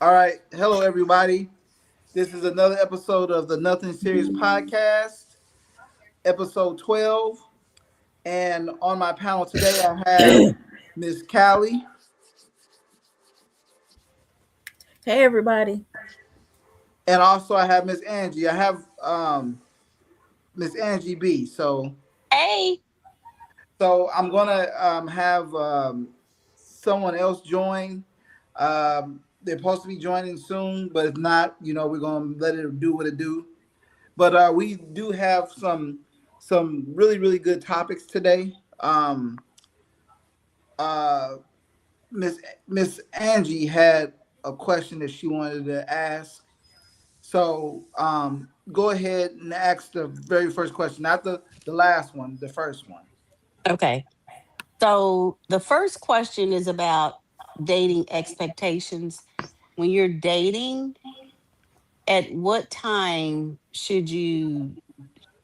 All right. Hello, everybody. This is another episode of the Nothing Serious podcast, episode 12. And on my panel today, I have Miss Callie, Hey everybody. and also I have Miss Angie. I have Miss Angie B. Hey, So I'm gonna have someone else join. They're supposed to be joining soon, but if not, we're gonna let it do what it do. But we do have some really good topics today. Uh, Miss Miss Angie had a question that she wanted to ask. So go ahead and ask the very first question, not the last one, the first one. okay. So the first question is about dating expectations. When you're dating, at what time should you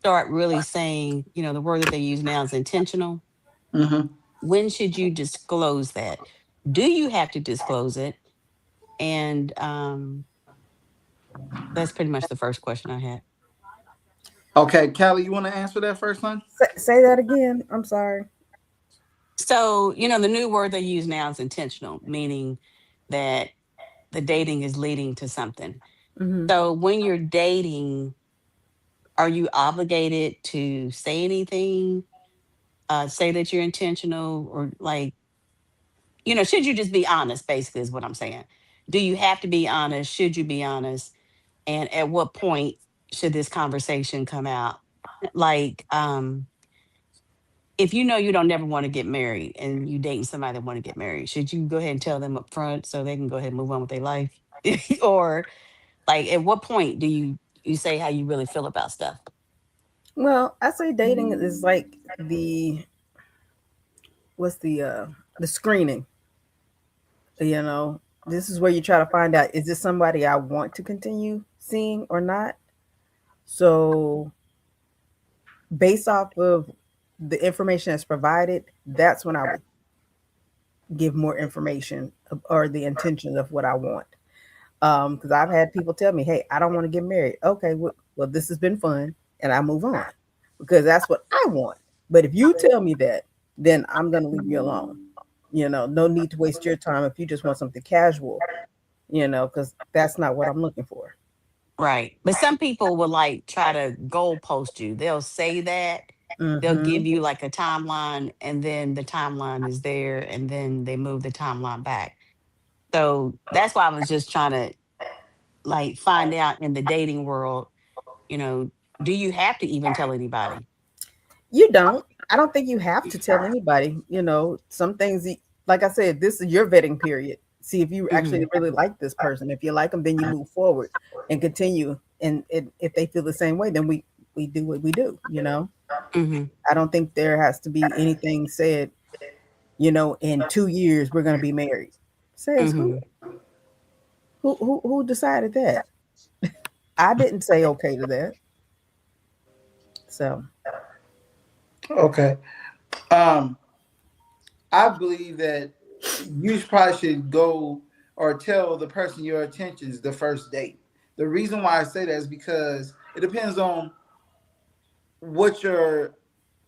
start really saying, the word that they use now is intentional? Hmm. When should you disclose that? Do you have to disclose it? And that's pretty much the first question I had. Okay, Callie, you want to answer that first one? Say that again. I'm sorry. So, the new word they use now is intentional, meaning that the dating is leading to something. Hmm. So when you're dating, are you obligated to say anything? Say that you're intentional, or like, should you just be honest, basically, is what I'm saying. Do you have to be honest? Should you be honest? And at what point should this conversation come out? Like, if you know you don't never want to get married and you dating somebody that want to get married, should you go ahead and tell them up front so they can go ahead and move on with their life? Or like at what point do you say how you really feel about stuff? Well, I say dating is like what's the screening. You know, this is where you try to find out, is this somebody I want to continue seeing or not? So based off of the information that's provided, that's when I would give more information or the intention of what I want. Because I've had people tell me, "Hey, I don't want to get married." Okay, well, this has been fun, and I move on because that's what I want. But if you tell me that, then I'm gonna leave you alone. No need to waste your time if you just want something casual. Because that's not what I'm looking for. Right. But some people will like try to goalpost you. They'll say that, they'll Hmm. give you like a timeline, and then the timeline is there, and then they move the timeline back. So that's why I was just trying to like find out in the dating world, you know, do you have to even tell anybody? You don't. I don't think you have to tell anybody. Some things, like I said, this is your vetting period. See if you Hmm. actually really like this person. If you like them, then you move forward and continue. And if they feel the same way, then we do what we do. Hmm. I don't think there has to be anything said. In 2 years we're going to be married. Says who? Hmm. Who decided that? I didn't say okay to that. So Okay. Um, I believe that you probably should go or tell the person your intentions the first date. The reason why I say that is because it depends on what your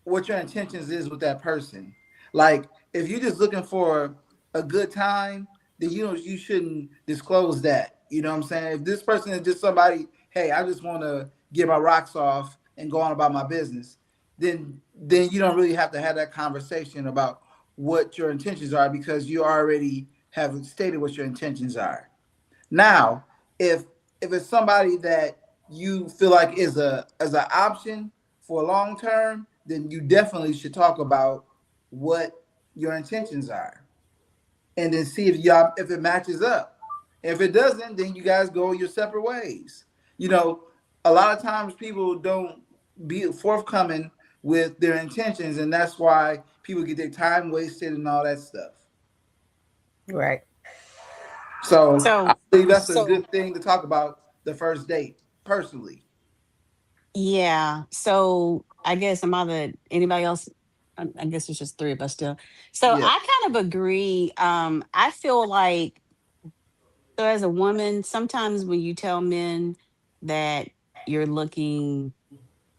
what your intentions is with that person. Like if you're just looking for a good time, then you shouldn't disclose that. You know what I'm saying? If this person is just somebody, hey, I just want to get my rocks off and go on about my business, then you don't really have to have that conversation about what your intentions are because you already have stated what your intentions are. Now, if it's somebody that you feel like is a as an option for long term, then you definitely should talk about what your intentions are, and then see if it matches up. If it doesn't, then you guys go your separate ways. You know, a lot of times people don't be forthcoming with their intentions, and that's why people get their time wasted and all that stuff. right. So I So, believe that's a good thing to talk about the first date, personally. yeah. So I guess anybody else? I guess it's just three of us still. So Yeah. I kind of agree. I feel like So as a woman, sometimes when you tell men that you're looking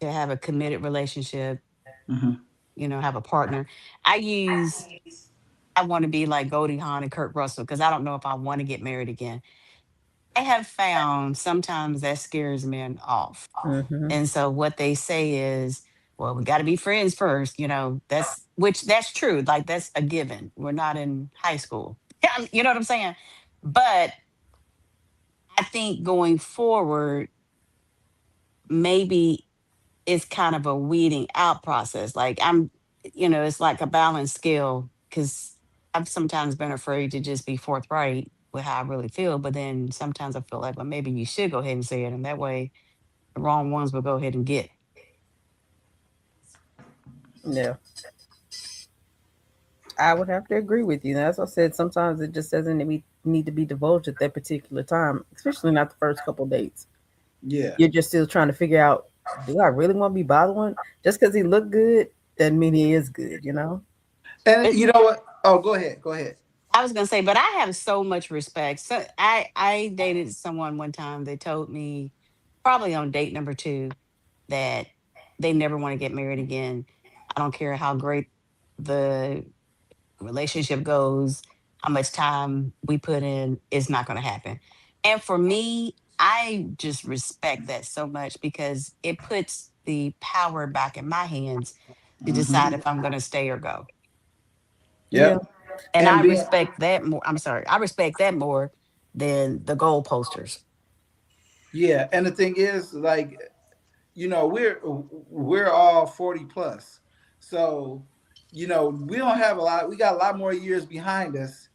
to have a committed relationship, Hmm. have a partner, I use I want to be like Goldie Hawn and Kurt Russell because I don't know if I want to get married again. I have found sometimes that scares men off. Mm-hmm. And so what they say is, well, we got to be friends first, that's true. Like that's a given. We're not in high school. Yeah, you know what I'm saying? But I think going forward, maybe it's kind of a weeding out process. Like it's like a balance scale because I've sometimes been afraid to just be forthright with how I really feel. But then sometimes I feel like, well, maybe you should go ahead and say it. And that way the wrong ones will go ahead and get. Yeah, I would have to agree with you. As I said, sometimes it just doesn't need to be divulged at that particular time, especially not the first couple dates. Yeah. You're just still trying to figure out, do I really want to be bothering? Just because he looked good doesn't mean he is good, you know? And But you know what? Oh, go ahead. Go ahead. I was gonna say, but I have so much respect. So I dated someone one time. They told me, probably on date number two, that they never want to get married again. I don't care how great the relationship goes, how much time we put in, it's not going to happen. And for me, I just respect that so much because it puts the power back in my hands to decide Hmm. if I'm going to stay or go. Yeah. Yep. And I And being respect that more. I'm sorry. I respect that more than the goal posters. Yeah, and the thing is, like, we're all 40 plus, so we don't have a lot. We got a lot more years behind us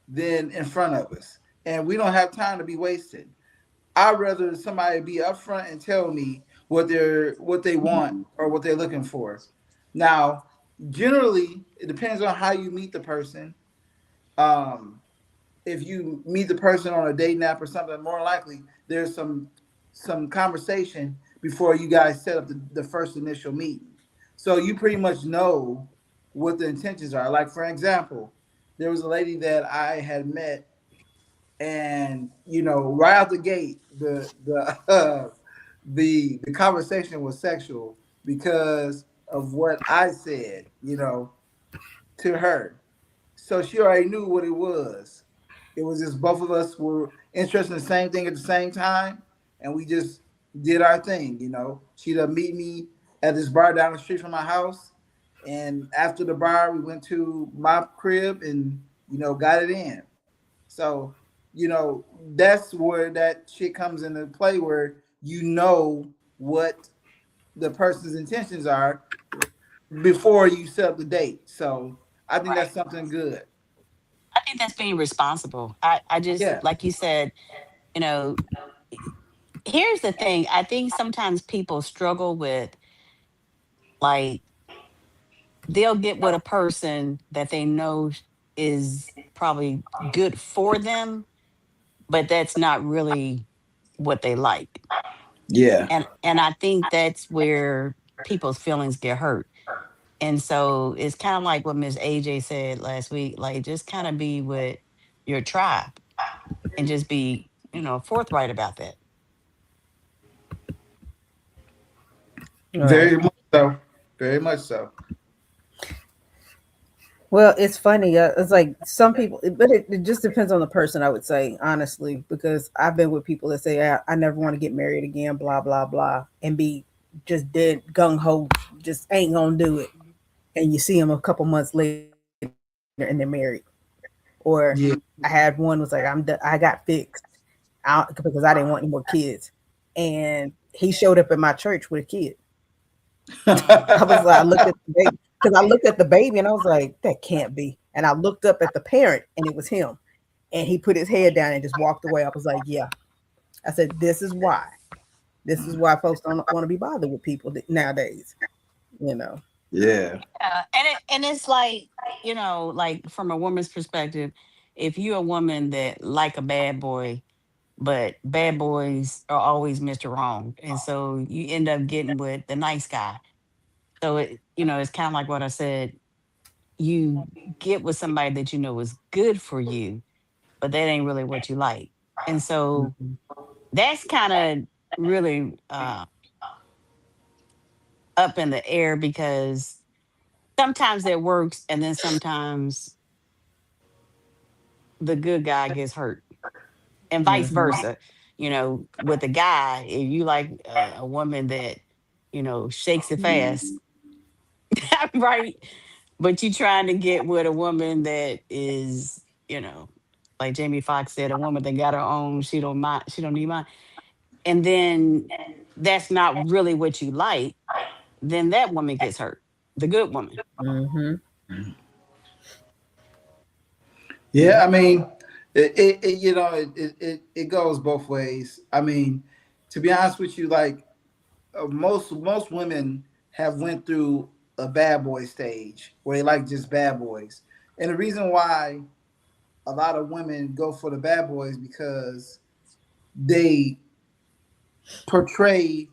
than in front of us, and we don't have time to be wasted. I'd rather somebody be upfront and tell me what they want or what they're looking for. Now, generally, it depends on how you meet the person. Um, if you meet the person on a dating app or something, more likely there's some conversation before you guys set up the first initial meeting. So you pretty much know what the intentions are. Like for example, there was a lady that I had met, and right out the gate, the the conversation was sexual because of what I said, to her. So she already knew what it was. It was just both of us were interested in the same thing at the same time, and we just did our thing. She'd meet me at this bar down the street from my house, and after the bar, we went to my crib and got it in. So, that's where that shit comes into play, where what the person's intentions are before you set up the date. So, I think Right. that's something good. I think that's being responsible. I just, Yeah. like you said, you know, here's the thing. I think sometimes people struggle with, like, they'll get with a person that they know is probably good for them, but that's not really what they like. Yeah. And I think that's where people's feelings get hurt. And so it's kind of like what Miss AJ said last week, like just kind of be with your tribe and just be, forthright about that. Right. Very much so. Very much so. Well, it's funny. It's like some people, but it just depends on the person, I would say, honestly, because I've been with people that say, I never want to get married again, blah, blah, blah, and be just dead gung ho, just ain't going to do it. And you see them a couple months later and they're married. Or I Yeah. had one was like, I got fixed out because I didn't want any more kids. And he showed up at my church with a kid. I was like, I looked at the baby because I looked at the baby and I was like, that can't be. And I looked up at the parent and it was him. And he put his head down and just walked away. I was like, yeah. I said, this is why. This is why folks don't want to be bothered with people nowadays. You know. Yeah. And it's like, like from a woman's perspective, if you're a woman that like a bad boy, but bad boys are always Mr. Wrong. And so you end up getting with the nice guy. So it's kind of like what I said. You get with somebody that you know is good for you, but that ain't really what you like. And so Mhm. that's kind of really up in the air because sometimes it works and then sometimes the good guy gets hurt and vice Mhm. versa. With a guy, if you like a woman that, shakes it fast, right? But you trying to get with a woman that is, like Jamie Foxx said, a woman that got her own, she don't need mine. And then that's not really what you like, then that woman gets hurt. The good woman. Mhm. Yeah, I mean, it goes both ways. I mean, to be honest with you, like most women have went through a bad boy stage where they like just bad boys, and the reason why a lot of women go for the bad boys because they portray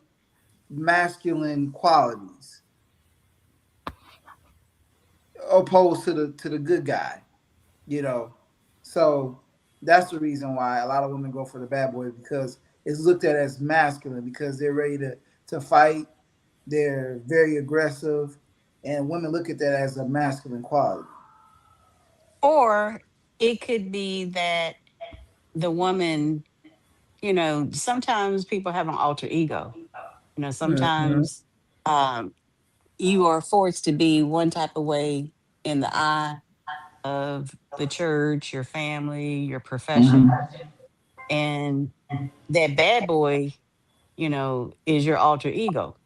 masculine qualities opposed to the good guy, you know. So that's the reason why a lot of women go for the bad boy because it's looked at as masculine because they're ready to fight, they're very aggressive, and women look at that as a masculine quality. Or it could be that the woman, sometimes people have an alter ego. Mhm. Sometimes um, you are forced to be one type of way in the eye of the church, your family, your profession. Mm-hmm. And that bad boy, is your alter ego.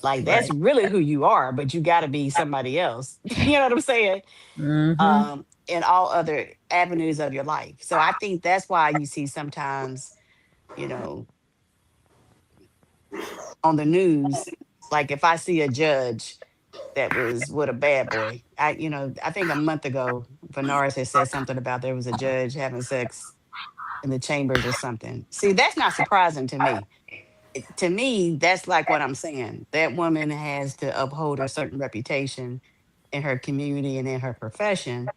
Like that's Right. really who you are, but you got to be somebody else. You know what I'm saying? Mhm. In all other avenues of your life. So I think that's why you see sometimes, you know, on the news, like if I see a judge that was with a bad boy, I think a month ago, Bernard had said something about there was a judge having sex in the chambers or something. See, that's not surprising to me. To me, that's like what I'm saying. That woman has to uphold a certain reputation in her community and in her profession.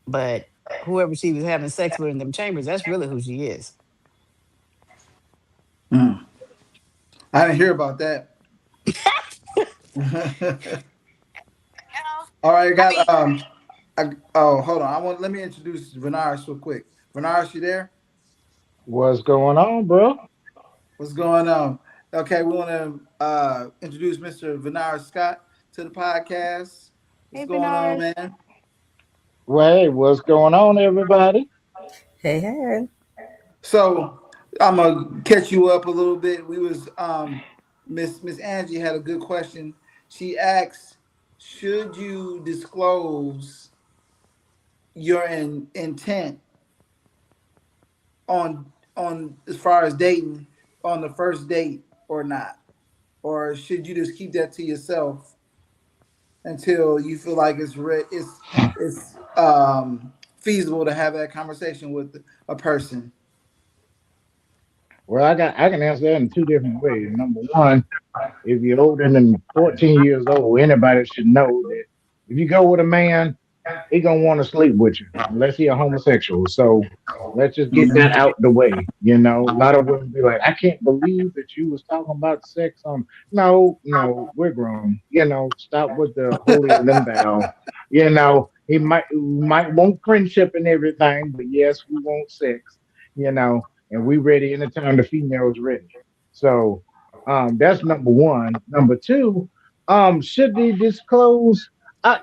But whoever she was having sex with in them chambers, that's really who she is. Mm. I didn't hear about that. You know, All right, I I got mean, oh, hold on. Let me introduce Venars real quick. Venars, you there? What's going on, bro? What's going on? Okay, we want to introduce Mr. Venars Scott to the podcast. What's hey, going on, Bernard. man? Well, hey, what's going on, everybody? Hey, hey. So I'm gonna catch you up a little bit. We was Miss Angie had a good question. She asked, should you disclose your intent on as far as dating on the first date or not, or should you just keep that to yourself until you feel like it's feasible to have that conversation with a person? Well, I can answer that in two different ways. Number one, if you're older than 14 years old, anybody should know that if you go with a man, he gonna want to sleep with you, unless he a homosexual. So let's just get that Mhm. out the way. A lot of women be like, I can't believe that you was talking about sex on. No, no, we're grown. Stop with the holier than thou. We might want friendship and everything, but yes, we want sex. And we ready anytime the female's ready. So that's number one. Number two, should they disclose?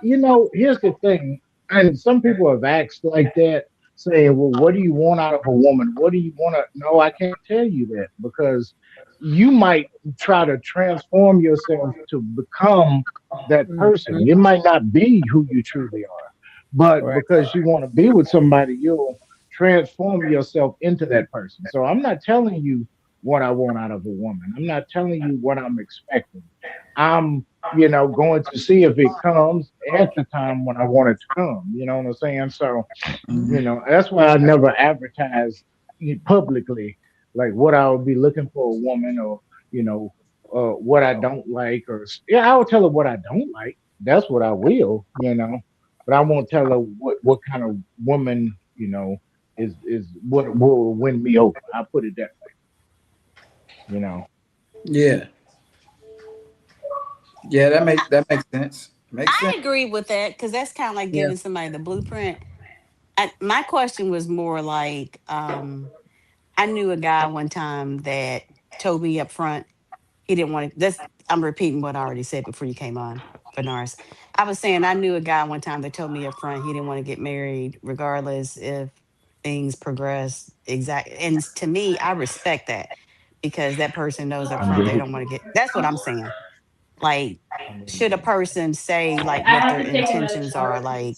Here's the thing, and some people have asked like that, saying, "Well, what do you want out of a woman? What do you want to?" No, I can't tell you that because you might try to transform yourself to become that person. Mhm. It might not be who you truly are, but Right. because you want to be with somebody, you'll transform yourself into that person. So I'm not telling you what I want out of a woman. I'm not telling you what I'm expecting. I'm going to see if it comes at the time when I want it to come. You know what I'm saying? So, Mhm. that's why I never advertise publicly like what I would be looking for a woman or, you know, what I don't like or, yeah, I will tell her what I don't like. That's what I will, but I won't tell her what kind of woman, is what will win me over. I put it that way. Yeah, yeah, that makes sense. Makes sense. I agree with that because that's kind of like Yeah. giving somebody the blueprint. My question was more like, I knew a guy one time that told me up front he didn't want to. That's I'm repeating what I already said before you came on, Bernard. I was saying I knew a guy one time that told me up front he didn't want to get married, regardless if things progress exact. And to me, I respect that because that person knows up I front they mean, don't want to get. That's what I'm saying. Like, I mean, should a person say like what their intentions are? Like,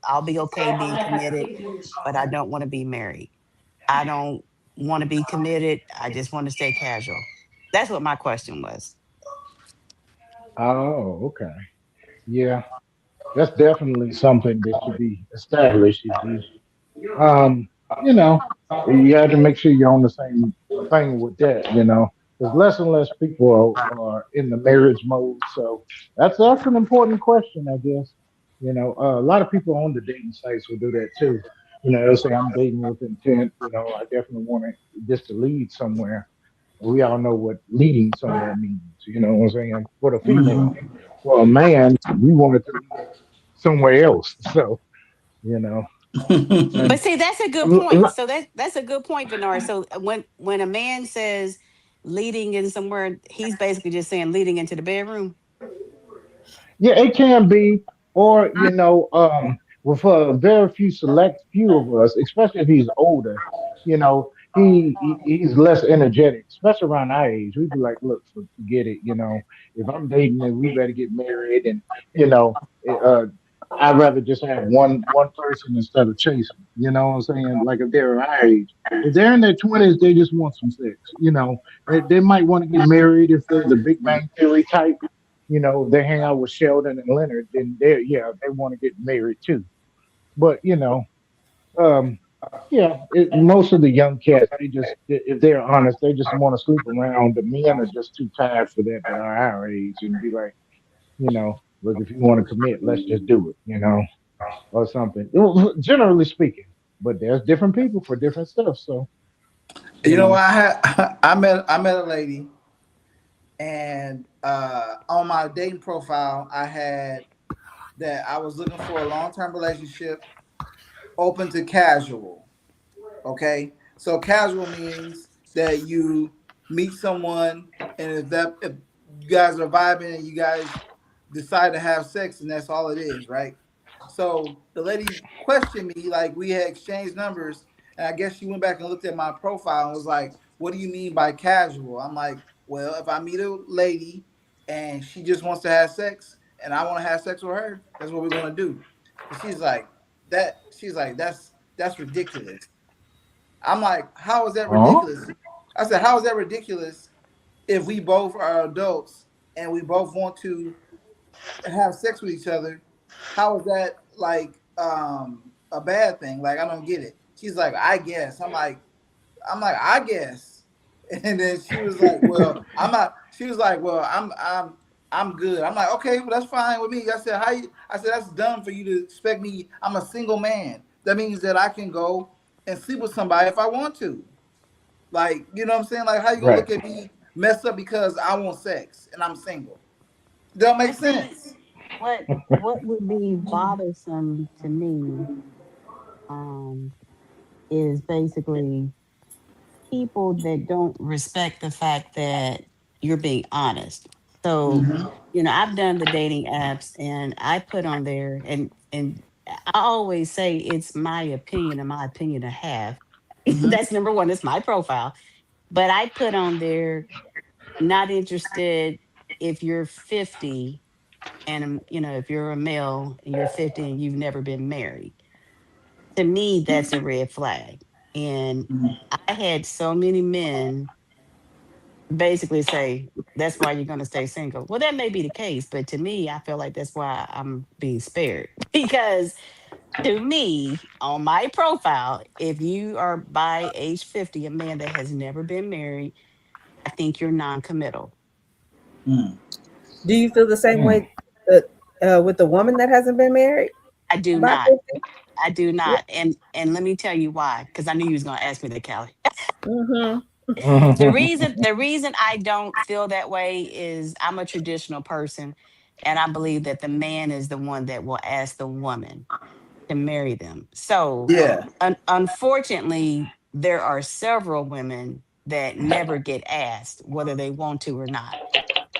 I'll be okay being committed, but I don't want to be married. I don't want to be committed. I just want to stay casual. That's what my question was. oh, okay. Yeah, that's definitely something that should be established. If you, um, you know, you have to make sure you're on the same thing with that. Because less and less people are in the marriage mode. So that's an important question, I guess. A lot of people on the dating sites will do that too. They'll say I'm dating with intent. I definitely want this to lead somewhere. We all know what leading somewhere means. You know what I'm saying? For the female, Mhm. for a man, we want it to lead somewhere else. So you know, But and see, that's a good point. So that's a good point, Bernard. So when a man says leading in somewhere, he's basically just saying leading into the bedroom. yeah, it can be, or with a very few select few of us, especially if he's older, he's less energetic, especially around our age. We'd be like, look, forget it. If I'm dating, then we better get married, and you know, uh, I'd rather just have one person instead of chasing. You know what I'm saying? Like if they're our age, if they're in their 20s, they just want some sex. They might want to get married if they're the Big Bang Theory type. They hang out with Sheldon and Leonard, then they want to get married too. But um, yeah, most of the young cats, if they're honest, they just want to sleep around. The men are just too tired for that at our age, and be like, look, if you want to commit, let's just do it, or something. Well, generally speaking, but there's different people for different stuff. So You you know what? know, I met a lady, and on my dating profile, I had that I was looking for a long term relationship, open to casual. Okay, so casual means that you meet someone, and if you guys are vibing and you guys decide to have sex, and that's all it is, right? So the lady questioned me, like we had exchanged numbers, and I guess she went back and looked at my profile and was like, "What do you mean by casual?" I'm like, "Well, if I meet a lady and she just wants to have sex, and I want to have sex with her, that's what we're gonna do." And she's like, "That." She's like, "That's ridiculous." I'm like, how is that huh? ridiculous? I said, how is that ridiculous if we both are adults and we both want to have sex with each other? How is that like a bad thing? Like I don't get it. She's like, I guess. I'm like, I guess. And then she was like, well, I'm not. She was like, well, I'm good. I'm like, okay, well, that's fine with me. I said, how you? I said, that's dumb for you to expect me. I'm a single man. That means that I can go and sleep with somebody if I want to. Like, you know what I'm saying? Like, how you gonna Right. look at me messed up because I want sex and I'm single? Don't make But see, sense. what would be bothersome to me, um, is basically people that don't respect the fact that you're being honest. So, Mm-hmm. I've done the dating apps and I put on there, and I always say it's my opinion and my opinion to have. Mm-hmm. That's number one, it's my profile. But I put on there not interested if you're 50 and if you're a male and you're 50 and you've never been married. To me, that's a red flag. And I had so many men basically say that's why you're going to stay single. Well, that may be the case, but to me, I feel like that's why I'm being spared because to me, on my profile, if you are by age 50, a man that has never been married, I think you're non-committal. Mm. Do you feel the same Mm. way with the woman that hasn't been married I do by not. 50? I do not. And let me tell you why, because I knew you was gonna ask me that, Callie. Mm-hmm. The reason I don't feel that way is I'm a traditional person, and I believe that the man is the one that will ask the woman to marry them. So Yeah. unfortunately, there are several women that never get asked whether they want to or not.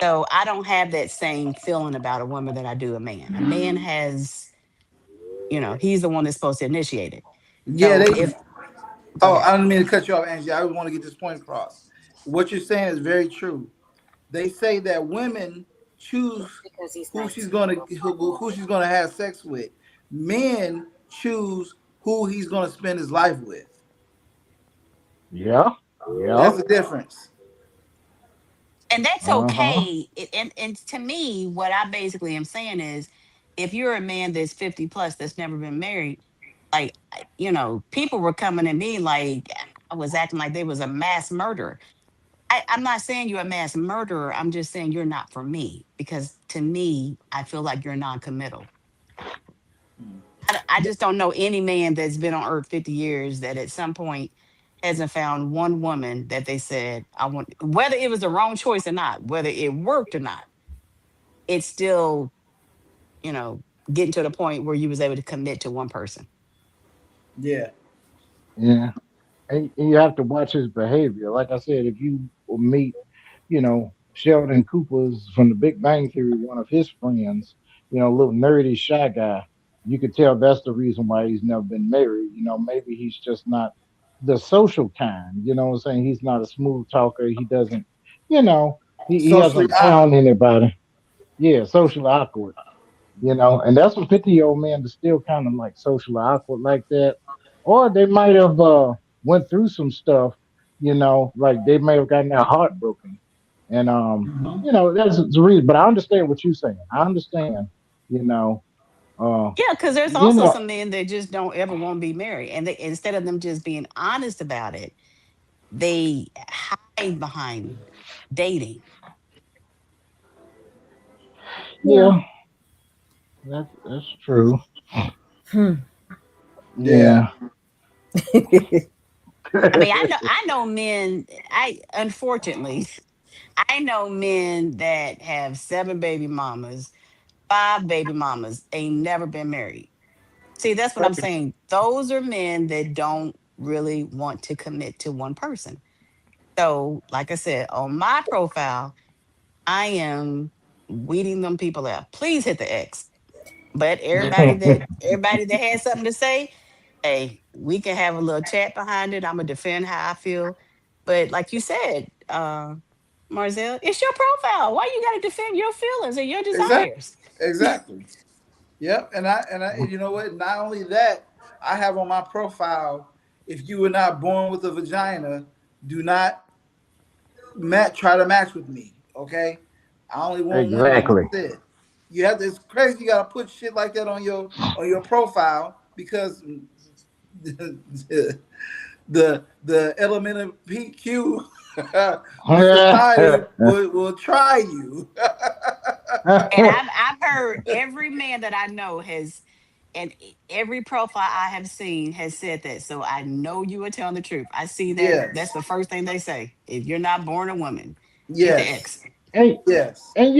So I don't have that same feeling about a woman that I do a man. A man has, he's the one that's supposed to initiate it. Yeah, So they. if Go Oh, ahead. I don't mean to cut you off, Angie. I want to get this point across. What you're saying is very true. They say that women choose who she's gonna have sex with. Men choose who he's gonna spend his life with. Yeah, yeah, That's the difference. And that's uh-huh. okay. And to me, what I basically am saying is, if you're a man that's 50 plus that's never been married, like, people were coming at me like I was acting like they was a mass murderer. I'm not saying you're a mass murderer. I'm just saying you're not for me, because to me, I feel like you're non-committal. I just don't know any man that's been on earth 50 years that at some point hasn't found one woman that they said, I want, whether it was the wrong choice or not, whether it worked or not, it's still, you know, getting to the point where you was able to commit to one person. Yeah. Yeah. And you have to watch his behavior. Like I said, if you meet, Sheldon Cooper's from the Big Bang Theory, one of his friends, little nerdy shy guy, you could tell that's the reason why he's never been married. Maybe he's just not the social kind. You know what I'm saying? He's not a smooth talker. He doesn't, you know, he Socially hasn't awkward. found anybody. Yeah, socially awkward. And that's what 50-year-old men are still kind of like socially awkward like that. Or they might have went through some stuff, like they may have gotten their heart broken. And that's the reason. But I understand what you're saying. I understand, you know, uh Yeah, because there's you also know, some men that just don't ever want to be married. And they, instead of them just being honest about it, they hide behind dating. Yeah. yeah, that's true. Hmm. Yeah. Yeah. I mean, I know men, I unfortunately, I know men that have 7 baby mamas, 5 baby mamas, ain't never been married. See, that's what I'm saying. Those are men that don't really want to commit to one person. So, like I said, on my profile, I am weeding them people out. Please hit the X. But everybody that has something to say, hey, we can have a little chat behind it. I'm gonna defend how I feel. But like you said, Marzelle, it's your profile. Why you gotta defend your feelings and your Exactly. desires? Exactly. Yep. And you know what? Not only that, I have on my profile, if you were not born with a vagina, do not try to match with me. Okay. I only want women. Exactly. That's it. You have to, it's crazy. You gotta put shit like that on your profile because the element of PQ, the society will try you. And I've heard every man that I know has, and every profile I have seen has said that. So I know you are telling the truth. I see that. That's Yes. the first thing they say. If you're not born a woman, hit the Yes. X. and Yes. And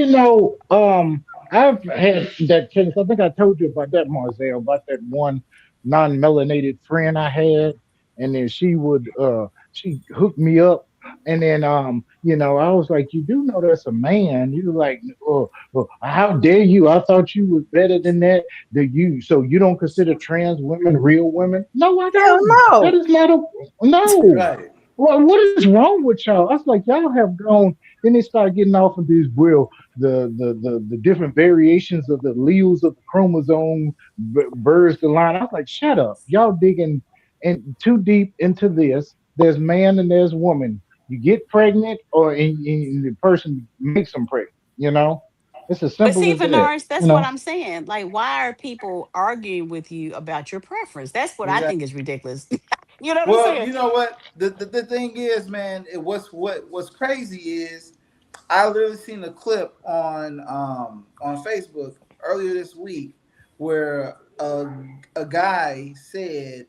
I've had that case. I think I told you about that, Marzel, about that one non-melanated friend I had, and then she hooked me up, and then I was like, you do know that's a man? You were like, how dare you? I thought you was better than that. So you don't consider trans women real women? No, I Hell don't. That no. is not a no. Right. What is wrong with y'all? I was like, y'all have gone. Then they start getting off of these the different variations of the alleles of the chromosome, birds the line. I was like, shut up, y'all digging too deep into this. There's man and there's woman. You get pregnant, and the person makes them pregnant. It's as But simple see, as that. Vanaris, that's what I'm saying. Like, why are people arguing with you about your preference? That's what I Exactly. think is ridiculous. You know what I'm Well, saying? you know what? The thing is, man, what's crazy is I literally seen a clip on Facebook earlier this week where a guy said,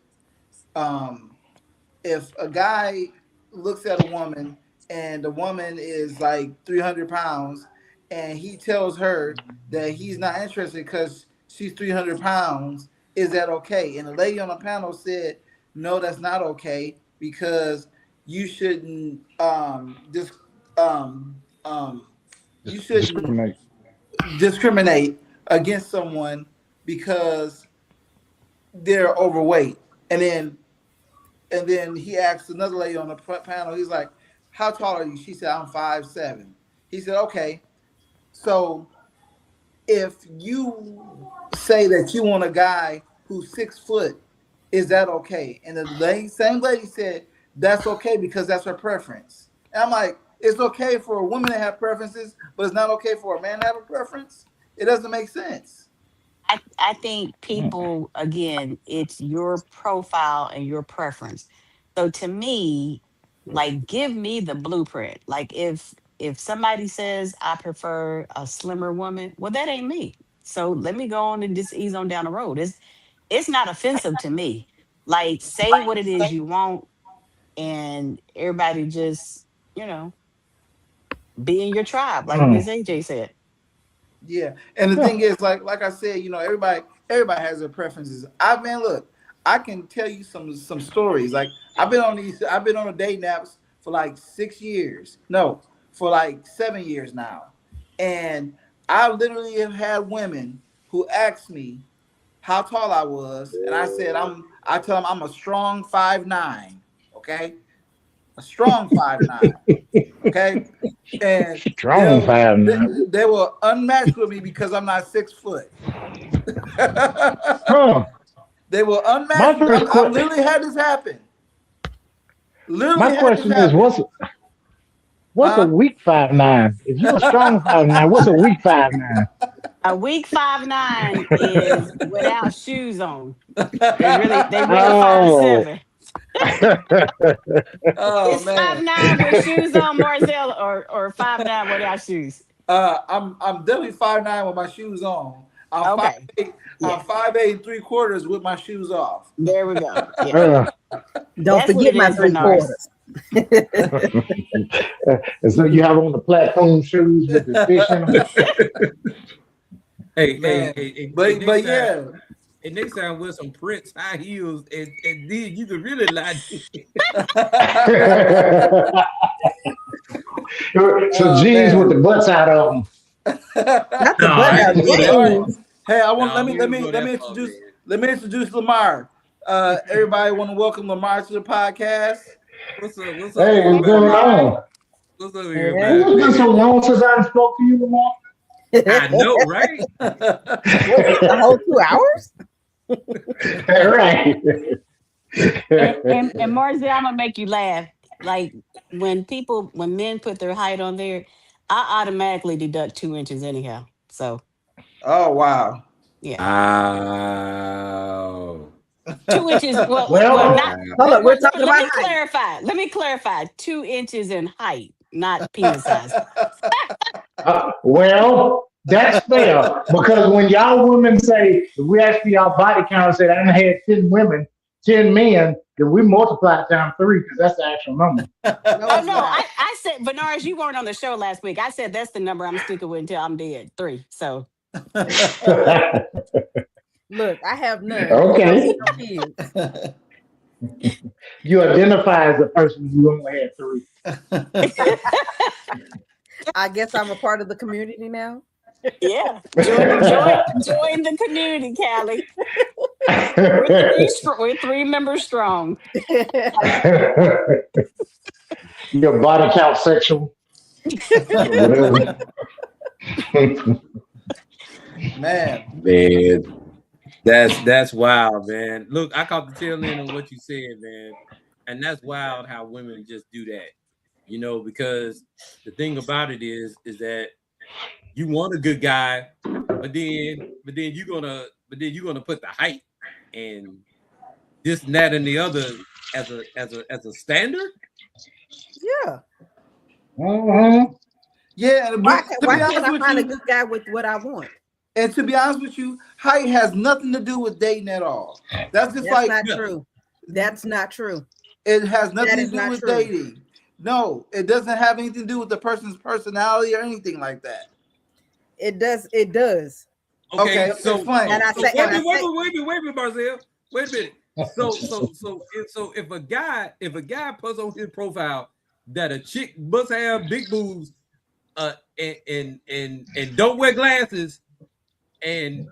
if a guy looks at a woman and the woman is like 300 pounds and he tells her that he's not interested because she's 300 pounds, is that okay? And the lady on the panel said, no, that's not okay because you shouldn't just you shouldn't Discriminate. discriminate against someone because they're overweight. And then he asked another lady on the panel, he's like, how tall are you? She said, I'm 5'7". He said, okay, so if you say that you want a guy who's 6 foot, is that okay? And the same lady said, that's okay because that's her preference. And I'm like, it's okay for a woman to have preferences, but it's not okay for a man to have a preference? It doesn't make sense. I think people, again, it's your profile and your preference. So to me, like, give me the blueprint. Like, if somebody says I prefer a slimmer woman, well, that ain't me. So let me go on and just ease on down the road. It's not offensive to me. Like, say what it is you want, and everybody just, be in your tribe, like Mm. Miss AJ said. Yeah, and the Yeah. thing is, like I said, everybody has their preferences. Look, I can tell you some stories. Like I've been on a dating apps for like 6 years. No, for like 7 years now, and I literally have had women who asked me how tall I was, and I said I tell them I'm a strong 5'9". Okay, a strong 5'9". Okay, and Strong 5'9". they were unmatched with me because I'm not 6 foot. Huh. They were My unmatched. first I question. literally had this happen. My Literally had this question is, happen. what's a Huh? weak 5'9"? If you're a strong 5'9", what's a weak 5'9"? A weak 5'9" is without shoes on. They really five Oh. seven. Oh It's man. 5'9" with shoes on, Marcel, or 5'9" without shoes. I'm definitely 5'9" with my shoes on. I'm five Okay. eight. I'm Yeah. 5'8 3/4" with my shoes off. There we go. Yeah. Uh, Don't That's what forget it my is, three Bernard. quarters. and so you have on the platform shoes with the fish in them. Man, Next but time, yeah. next time wear some Prince high heels, and then you could really lie. So Oh jeans with the man. butts out of them. Not No, the I button ain't out gonna go that far. jeans. Hey, I want No, we ain't gonna go let me that far, introduce man. Lamar. Everybody want to welcome Lamar to the podcast. What's up? What's up, Hey, what's Hey, everybody? going Lamar. on? What's up, Hey. everybody, It's been so man? long since I spoke to you, Lamar. I know, right? What, a whole 2 hours? All right. And Marcel, I'm gonna make you laugh. Like, when men put their height on there, I automatically deduct 2 inches anyhow. So Oh wow. yeah. Wow. 2 inches. Well, Well, not. Wow. Hold Well, up, we're let me talking let about me height. clarify. Let me clarify. 2 inches in height, not penis size. well, that's fair because when y'all women say if we ask for y'all body count and say I done had 10 women, 10 men, then we multiply it times 3 because that's the actual number. No, Oh it's no, not. I said, Bernard, you weren't on the show last week. I said that's the number I'm sticking with until I'm dead. 3. So Look, I have none. Don't Okay. get no kids. You identify as a person who only had 3. I guess I'm a part of the community now. yeah, join the community, Callie. We're 3 members strong. Your body count sexual. Whatever. Man. Man, that's wild, man. Look, I caught the tail end of what you said, man, and that's wild how women just do that. Because the thing about it is that you want a good guy, but then you're gonna put the height and this and that and the other as a standard. Yeah. Mhm. Yeah, Why, but to why be can't honest I with find a you, good guy with what I want? And to be honest with you, height has nothing to do with dating at all. That's just That's like not true. That's not true. it has nothing That to is do not with true. dating. No, it doesn't have anything to do with the person's personality or anything like that. It does. It does. Okay, Okay, so explain. And I so say, wait and a I minute, say, wait a minute, Marcel. Wait a minute. So if a guy puts on his profile that a chick must have big boobs, and don't wear glasses, and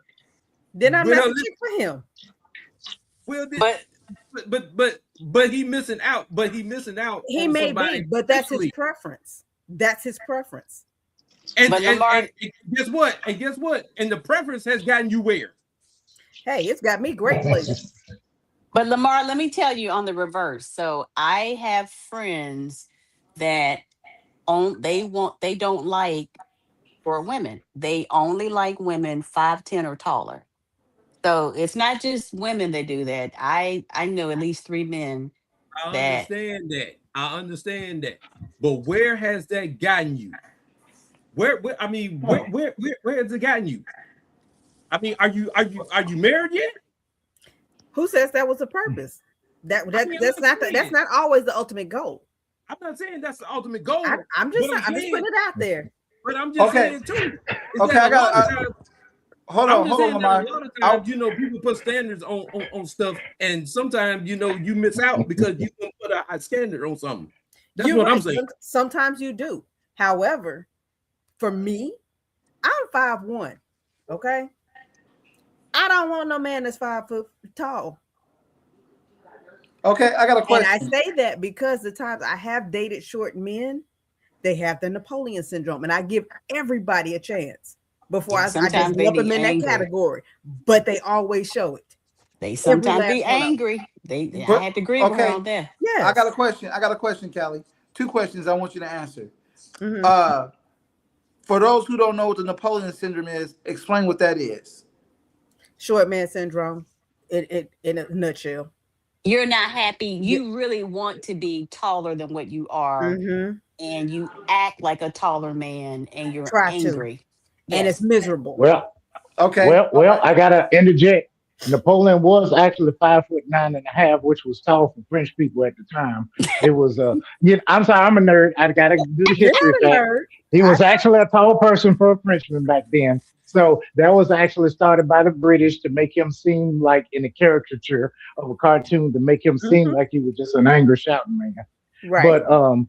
then I'm with not her the chick for him. well, But but he missing out. But he missing out. He on may somebody be, but that's his sexually. preference. That's his preference. And, But and, Lamar- and guess what? And guess what? And the preference has gotten you where? Hey, it's got me great places. But Lamar, let me tell you on the reverse. So I have friends that they don't like for women. They only like women 5'10" or taller. So it's not just women that do that. I know at least 3 men I that understand that. I understand that. But where has that gotten you? Where I mean, where has it gotten you? I mean, are you married yet? Who says that was the purpose? That's not always the ultimate goal. I'm not saying that's the ultimate goal. I'm just putting it out there. But I'm just Okay. saying too. Okay, I got. Hold on, Lamar. A lot of times, people put standards on stuff, and sometimes, you miss out because you don't put a high standard on something. That's You're what right. I'm saying. Sometimes you do. However, for me, I'm 5'1". Okay. I don't want no man that's 5 foot tall. Okay, I got a question. And I say that because the times I have dated short men, they have the Napoleon syndrome, and I give everybody a chance before I just sometimes they lump them be in that angry. category. But they always show it. They sometimes last be one of them. angry. I But- had to agree with her okay. on that. Yeah, I got a question, Callie. 2 questions I want you to answer. Mhm. For those who don't know what the Napoleon syndrome is, explain what that is. Short man syndrome. In a nutshell. You're not happy. You really want to be taller than what you are, Mhm. and you act like a taller man, and you're Try to. angry. And it's Yes. miserable. Well, Okay. well, I gotta interject. Napoleon was actually 5'9.5", which was tall for French people at the time. It was I'm sorry, I'm a nerd. I gotta do the You're history not a fact. nerd. He was actually a tall person for a Frenchman back then. So that was actually started by the British to make him seem like in a caricature of a cartoon to make him seem like he was just an angry shouting man. Right. But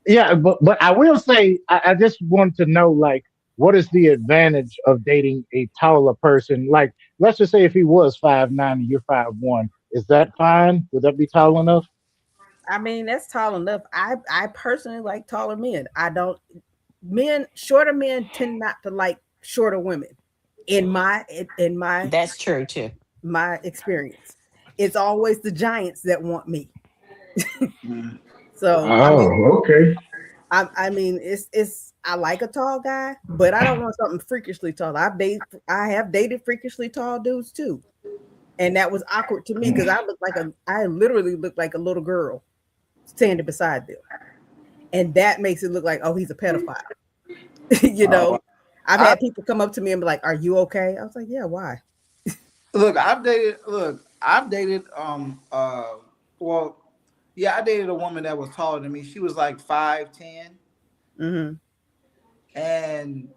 yeah, but I will say I just wanted to know, like, what is the advantage of dating a taller person? Like, let's just say if he was 5'9" and you're 5'1", is that fine? Would that be tall enough? I mean, that's tall enough. I personally like taller men. Shorter men tend not to like shorter women. In my That's true too. my experience, it's always the giants that want me. So okay. I mean, it's I like a tall guy, but I don't want something freakishly tall. I have dated freakishly tall dudes too, and that was awkward to me because I literally look like a little girl standing beside them, and that makes it look like, oh, he's a pedophile. I've had people come up to me and be like, "Are you okay?" I was like, "Yeah, why?" Look, I've dated. I dated a woman that was taller than me. She was like 5'10", Mm-hmm. and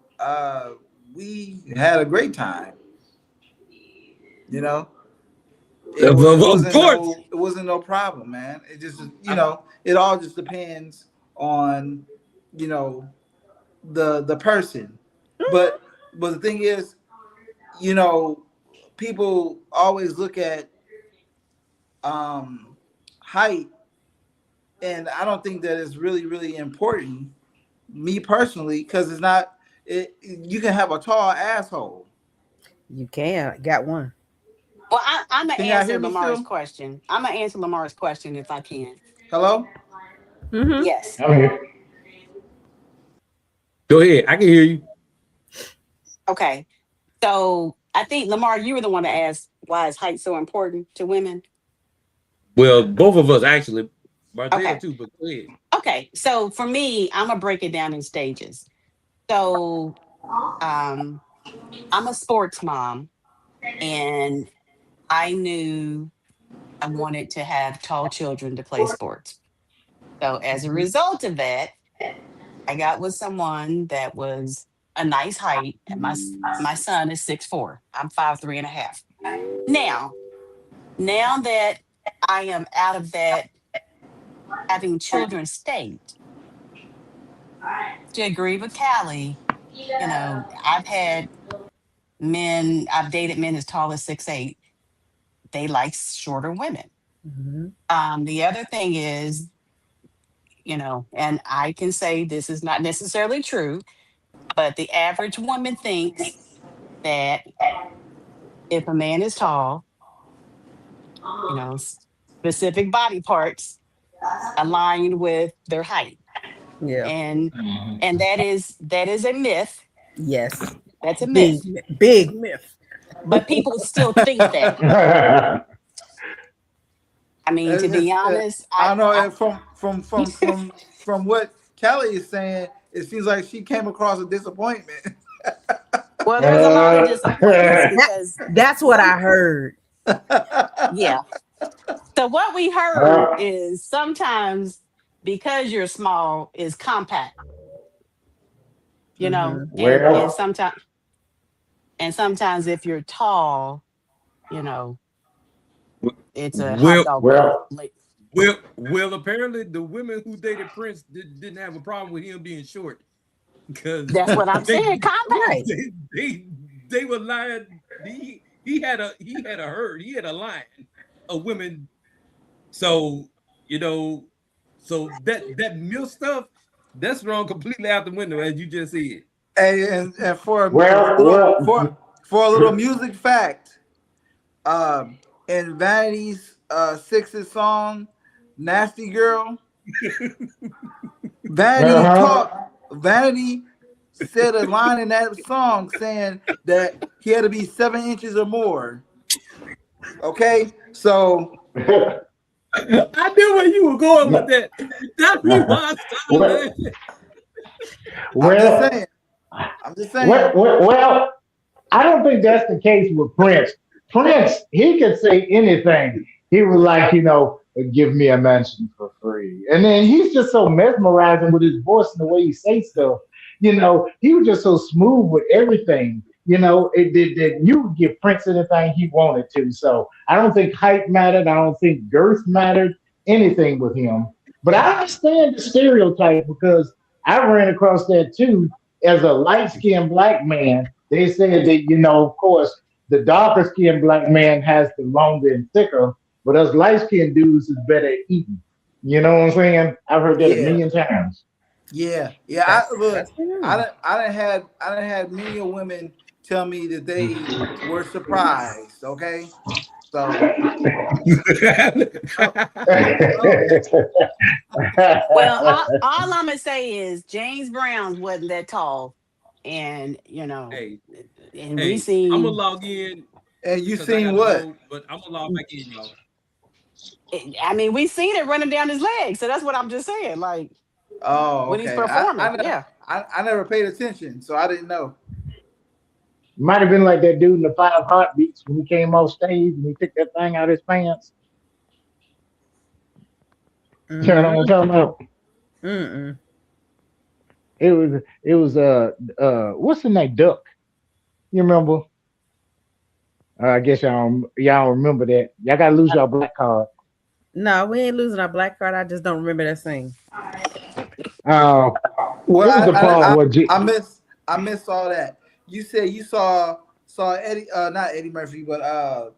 we had a great time. It wasn't no problem, man. It just it all just depends on the person. But the thing is, people always look at height, and I don't think that it's really, really important, me personally, because it's not. You can have a tall asshole. You can. Got one. Well, I'm gonna Can y'all answer hear me Lamar's still? question. I'm gonna answer Lamar's question if I can. Hello? Mm-hmm. Yes. I'm here. Go ahead. I can hear you. Okay. So I think Lamar, you were the one that asked why is height so important to women. Well, both of us actually. Marcel Okay. too, but go ahead. Okay. So for me, I'm gonna break it down in stages. So I'm a sports mom, and I knew I wanted to have tall children to play sports. So as a result of that, I got with someone that was a nice height. And my son is 6'4". I'm 5'3.5". Now, now that I am out of that having children state, to agree with Callie, I've dated men as tall as 6'8". They like shorter women. Mhm. The other thing is, and I can say this is not necessarily true, but the average woman thinks that if a man is tall, specific body parts align with their height. Yeah. And Mhm. and that is a myth. Yes. That's a myth. Big myth. But people still think that. I mean, to be honest, I don't know. And from what Kelly is saying, it seems like she came across a disappointment. well, there was a lot of disappointments because That's what I heard. yeah. So what we heard is sometimes because you're small is compact, Mhm. and sometimes if you're tall, it's a hot Well, dog well, leg. well, apparently the women who dated Prince didn't have a problem with him being short because That's what I'm saying. Compact. Right. they were lying. He had a herd. He had a line of women. So so that milk stuff that's thrown completely out the window, as you just said. And for well. for a little music fact, in Vanity's Six's song "Nasty Girl," Vanity said a line in that song saying that he had to be 7 inches or more. Okay, so I knew where you were going with that. That's me why I started. Well, I'm just saying. well, I don't think that's the case with Prince. Prince, he could say anything. He was like, give me a mention for free. And then he's just so mesmerizing with his voice and the way he says stuff. He was just so smooth with everything. That you would give Prince anything he wanted to. So I don't think height mattered. I don't think girth mattered, anything with him. But I understand the stereotype because I ran across that too as a light skinned black man. They said that, of course, the darker skinned black man has the longer and thicker, but us light skinned dudes is better at eating. You know what I'm saying? I've heard that a million times. Yeah. That's I done had many women tell me that they were surprised. Okay, so Well, all I'm gonna say is James Brown wasn't that tall, and Hey, and hey, we seen. I'm gonna log in. and you 'Cause I seen gotta what? go, but I'm gonna log back in, y'all. I mean, we seen it running down his leg, so that's what I'm just saying. Like Oh, when he's okay. performing, yeah. I never paid attention, so I didn't know. Might have been like that dude in the Five Heartbeats when he came off stage and he took that thing out of his pants. You know what I'm talking about? Mm-mm. It was what's the name? Duck. You remember? I guess y'all remember that. Y'all gotta lose your black card. No, we ain't losing our black card. I just don't remember that scene. Well, it was the part where I missed all that. You said you saw Eddie, not Eddie Murphy, but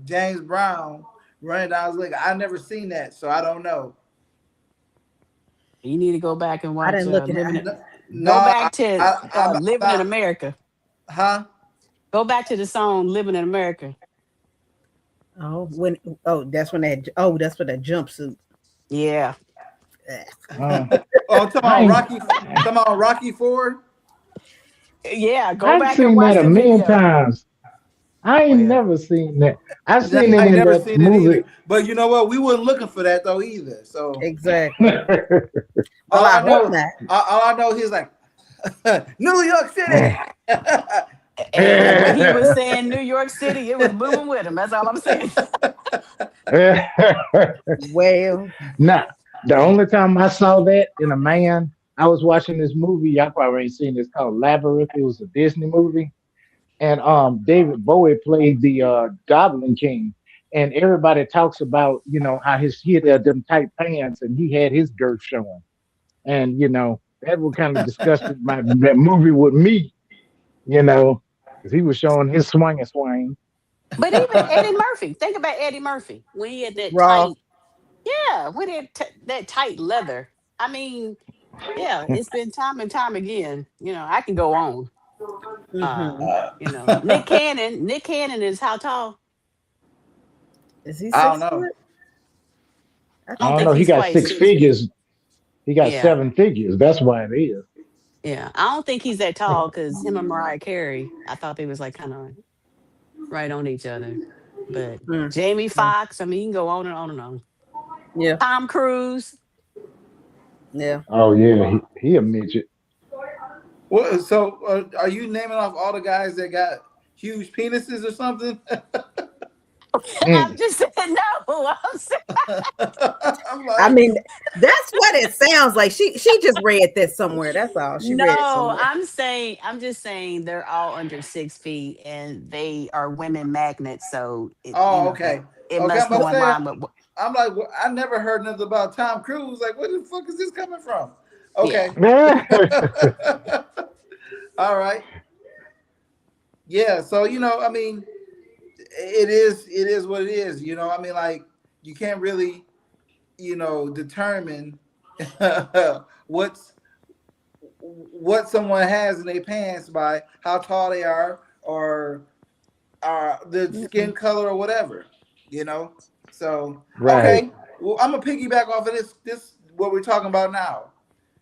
James Brown running down his leg. I never seen that, so I don't know. You need to go back and watch. I didn't look at Living it. No, go back to I'm Living in America. Huh? Go back to the song "Living in America." That's when that jumpsuit. Yeah. Talking about Rocky IV. Yeah, go I've back and seen watch that a the million video. times. I ain't Yeah. never seen that. I've seen it I in never that seen it movie. either. But you know what? We weren't looking for that though either. So Exactly. all Well, I I know, hope not. all I know, he's like, New York City. And when he was saying New York City, it was moving with him. That's all I'm saying. Well, Now, the only time I saw that in a man, I was watching this movie. Y'all probably ain't seen this called Labyrinth. It was a Disney movie, and David Bowie played the Goblin King. And everybody talks about how he had them tight pants and he had his girth showing, and that would kind of disgusted that movie with me, because he was showing his swing. But even Eddie Murphy, think about Eddie Murphy when he had that raw. tight, yeah, with that tight leather. I mean, yeah, it's been time and time again. I can go on. Hmm. Nick Cannon is how tall? Is he I don't 6 know. foot? I I I don't think don't think know. He he's got quite six 6 feet. figures. He got Yeah, 7 figures. That's why it is. yeah. I don't think he's that tall because him and Mariah Carey, I thought they was like kind of right on each other. But mm, Jamie yeah. Foxx, I mean, you can go on and on and on. Yeah. Tom Cruise. Yeah. Oh yeah, he a midget. What? So, are you naming off all the guys that got huge penises or something? I'm Mm. just saying no. I'm I like, mean, that's what it sounds like. She just read this somewhere. That's all. She read it No, somewhere. I'm just saying they're all under 6 feet and they are women magnets. So oh, okay, it okay. I'm must about to go in say, line with, I'm like, well, I never heard nothing about Tom Cruise. Like, where the fuck is this coming from? yeah. Okay, all right, yeah. So I mean, it is what it is. I mean, like, you can't really, determine what's what someone has in their pants by how tall they are or the skin Mm-mm. color or whatever, you know. So Right. okay, well I'm gonna piggyback off of this what we're talking about now.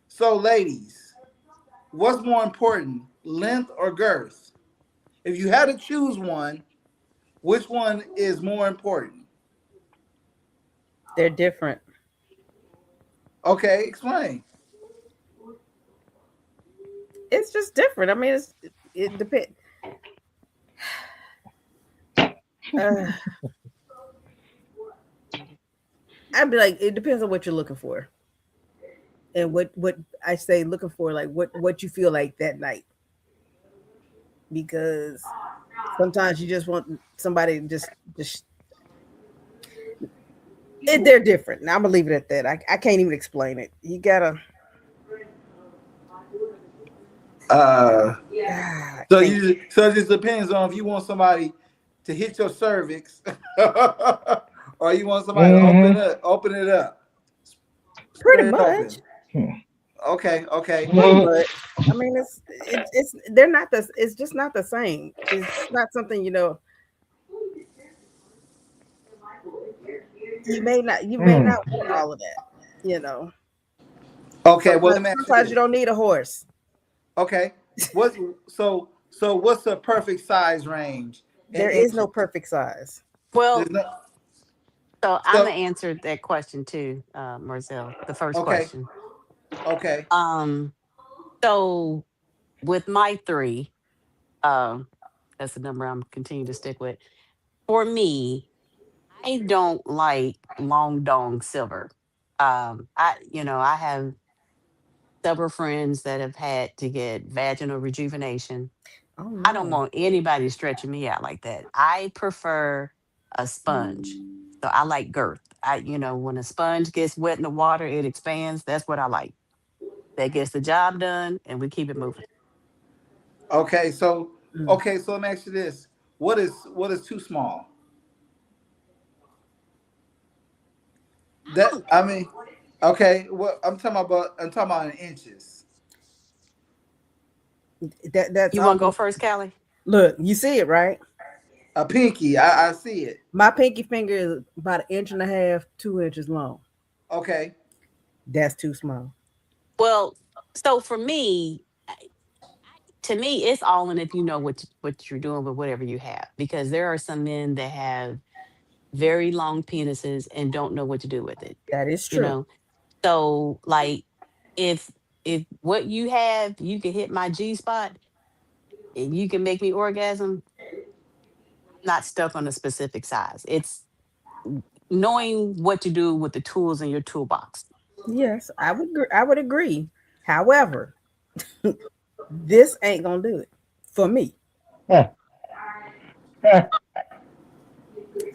So ladies, what's more important, length or girth? If you had to choose one, which one is more important? They're different. Okay, explain. It's just different. I mean, it depends. Uh, I'd be like, it depends on what you're looking for, and what I say looking for, like what you feel like that night. Because sometimes you just want somebody just they're different. Now I'm gonna leave it at that. I can't even explain it. You gotta. Uh, I so can't. so it just depends on if you want somebody to hit your cervix, or you want somebody to Hmm. open it up, Pretty spread it much. open. Okay, okay. Pretty much. I mean, it's they're not the. It's just not the same. It's not something you may not want all of that. You know. Okay, well Sometimes let me ask you sometimes you this. don't need a horse. Okay, what so what's the perfect size range in There is inches? no perfect size. There's Well, no so I'm gonna so answer that question too, Marcel. The first okay, question. okay, Um, so with my three, um, that's the number I'm continuing to stick with. For me, I don't like long dong silver. I have several friends that have had to get vaginal rejuvenation. Oh I don't no. want anybody stretching me out like that. I prefer a sponge. So I like girth. When a sponge gets wet in the water, it expands. That's what I like. That gets the job done and we keep it moving. okay. So Mm. okay, so let me ask you this: what is too small? That I mean, okay. What I'm talking about in inches. That's You want to go almost first, Callie? look. You see it right? A pinky, I see it. My pinky finger is about an inch and a half, 2 inches long. Okay, That's too small. Well, so for me, to me, it's all in if you know what you're doing with whatever you have. Because there are some men that have very long penises and don't know what to do with it. That is You true. know, so like if if what you have, you can hit my G spot and you can make me orgasm, not stuck on a specific size. It's knowing what to do with the tools in your toolbox. Yes, I would agree. However, this ain't gonna do it for me.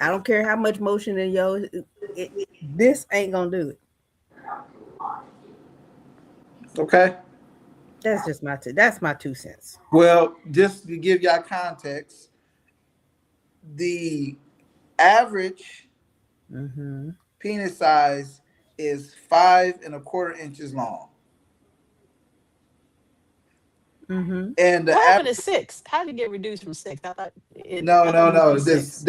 I don't care how much motion in yo. This ain't gonna do it. Okay. That's just that's my 2 cents. Well, just to give y'all context, the average Mm-hmm. penis size is 5.25 inches long, Mm-hmm. and the What happened average. to 6? How did it get reduced from 6? I thought No, I thought no, it used to no. be This 6.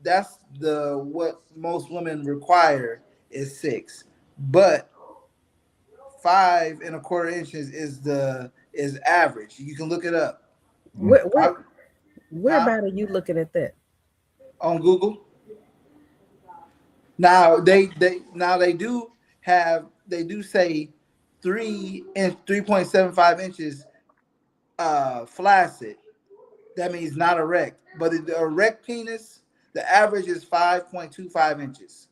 that's the what most women require is 6, but 5.25 inches is average. You can look it up. Where I, where huh? about are you looking at that? On Google. Now they do say 3.75 inches flaccid. That means not erect. But the erect penis, the average is 5.25 inches.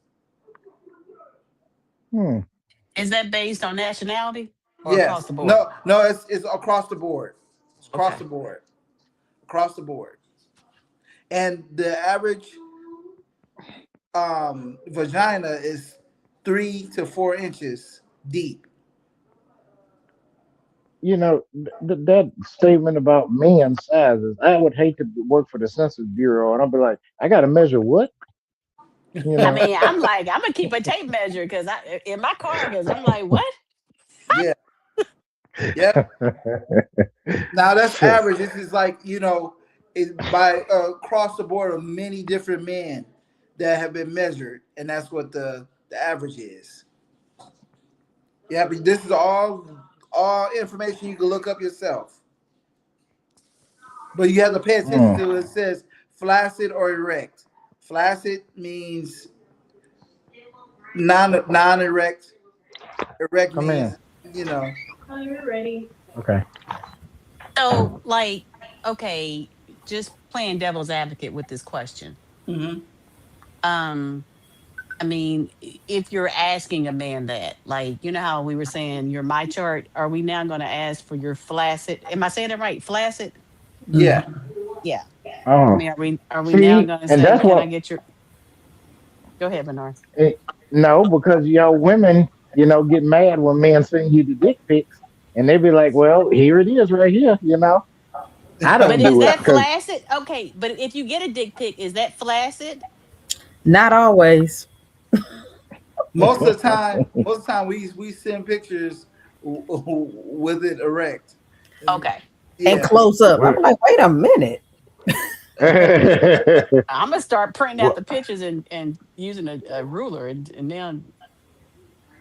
Is that based on nationality or across Yes. the board? No, it's across the board. It's across the Okay. board. Across the board. And the average vagina is 3 to 4 inches deep. You know, that statement about men's sizes, I would hate to work for the Census Bureau and I'll be like, I got to measure what? You I know? mean, I'm like, I'm gonna keep a tape measure because I in my car because I'm like, what? Yeah. Yep. Now that's average. This is like, it by across the board of many different men that have been measured, and that's what the average is. Yeah, but this is all information you can look up yourself. But you have to pay attention to it. It says flaccid or erect. Flaccid means non erect. Erect Come in. means, you know. Okay. So, like, okay, just playing devil's advocate with this question. Mhm. Um, I mean, if you're asking a man that, like, you know how we were saying your my chart, are we now going to ask for your flaccid? Am I saying it right? Flaccid? Yeah. Yeah. I Oh, mean, are we now see, going to and say, that's can I what, get your? Go ahead, Bernard. eh, no, because y'all women, get mad when men send you the dick pics and they be like, well, here it is right here, I But don't is do it that because, flaccid? Okay, but if you get a dick pic, is that flaccid? Not always. Most of the time we send pictures with it erect. Okay. And Yeah. close up. I'm like, wait a minute. I'm gonna start printing out well, the pictures and using a ruler and now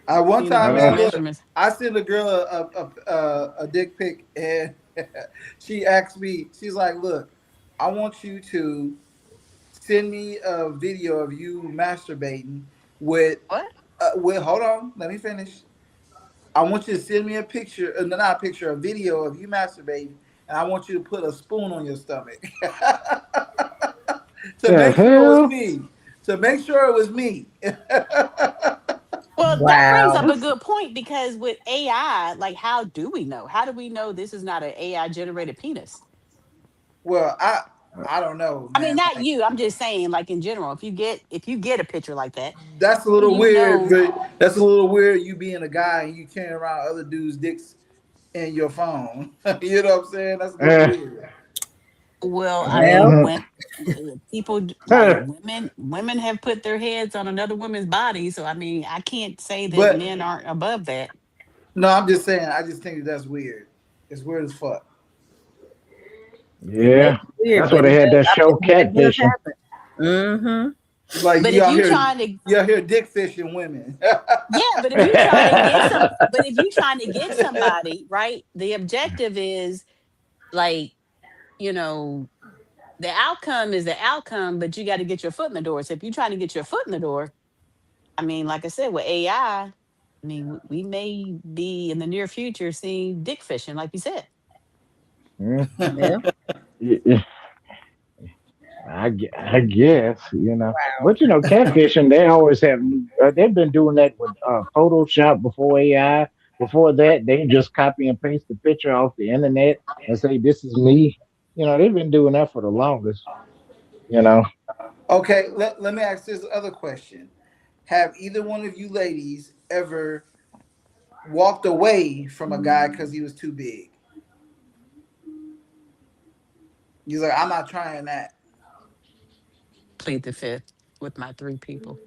One seeing time, those man, look, measurements. I sent a girl a dick pic, and she asked me. She's like, "Look, I want you to send me a video of you masturbating with What? Hold on, let me finish. I want you to send me a picture, not a picture, a video of you masturbating, and I want you to put a spoon on your stomach to the make sure it was hell? me. To make sure it was me." Well, that brings up Wow. a good point because with AI, like, how do we know? How do we know this is not an AI generated penis? Well, I don't know, I mean, man. not Like, you. I'm just saying, like in general, if you get a picture like that, that's a how do little you weird. know? But that's a little weird. You being a guy and you carrying around other dudes' dicks in your phone. You know what I'm saying? That's a little Uh, weird. Well, I mean, Well, mhm. when like women have put their heads on another woman's body, so I mean, I can't say that But men aren't above that. no, I'm just saying. I just think that's weird. It's weird as fuck. it may Yeah, be weird, that's why but they it had does. that show It does catfishing. happen. Mm-hmm. Like But if you trying to, you out here dick fishing women. yeah, but if you trying to get some, but if you trying to get somebody, right? The objective is like, you know, the outcome is the outcome, but you got to get your foot in the door. So if you're trying to get your foot in the door, I mean, like I said, with AI. I mean, we may be in the near future seeing dick fishing, like you said. Mm, Yeah. yeah, I guess, Wow. but catfishing, they always have. They've been doing that with Photoshop before AI. Before that, they just copy and paste the picture off the internet and say this is me. They've been doing that for the longest. You know, Okay, let me ask this other question. Have either one of you ladies ever walked away from a guy because he was too big? He's like, I'm not trying that. Plead the fifth with my three people.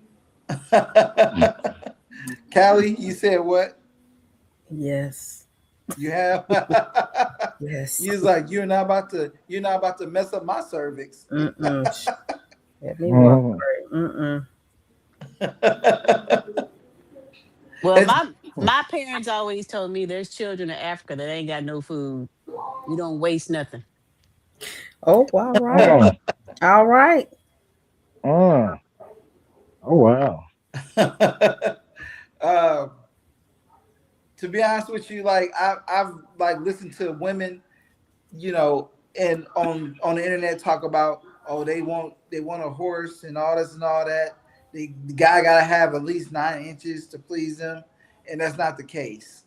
Callie, you said what? Yes. You have? Yes. You was like, you're not about to mess up my cervix. Mm-mm. Let me walk Mhm. away. Mm-mm. Well, It's my parents always told me there's children in Africa that ain't got no food. You don't waste nothing. Oh, all right. Mm, All right. mm. Oh wow. uh, to be honest with you, like I've like listened to women, and on the internet talk about, oh, they want a horse and all this and all that. The guy gotta have at least 9 inches to please them, and that's not the case.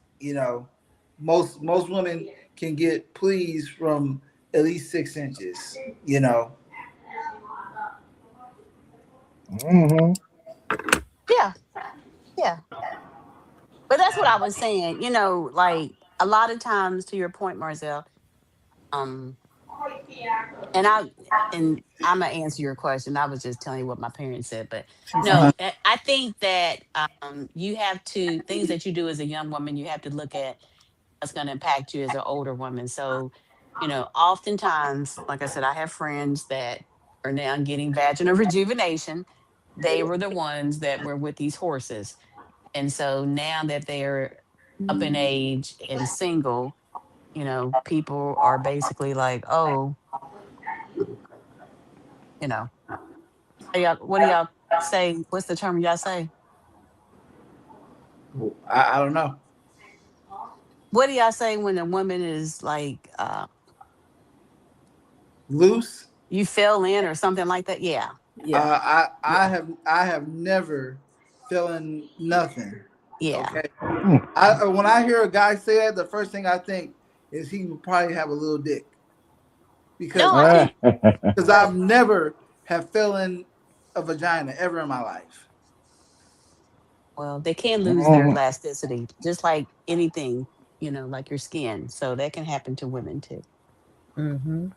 Most women can get pleased from at least 6 inches. Hmm. Yeah, yeah. But that's what I was saying. Like a lot of times, to your point, Marzel. Um, and I'm gonna answer your question. I was just telling you what my parents said, but Uh-huh. no, I think that you have to things that you do as a young woman. You have to look at what's going to impact you as an older woman. So, oftentimes, like I said, I have friends that are now getting vaginal rejuvenation. They were the ones that were with these horses, and so now that they're up in age and single, people are basically like, oh, you know what do y'all say? What's the term y'all say? I don't know. What do y'all say when a woman is like, Loose. you fell in or something like that? Yeah. Yeah. I have never feeling nothing. Yeah. Okay. When I hear a guy say that, the first thing I think is he would probably have a little dick, No, because I I think, because I've never have feeling a vagina ever in my life. well, they can lose their elasticity, just like anything, like your skin. So that can happen to women too. Mm-hmm.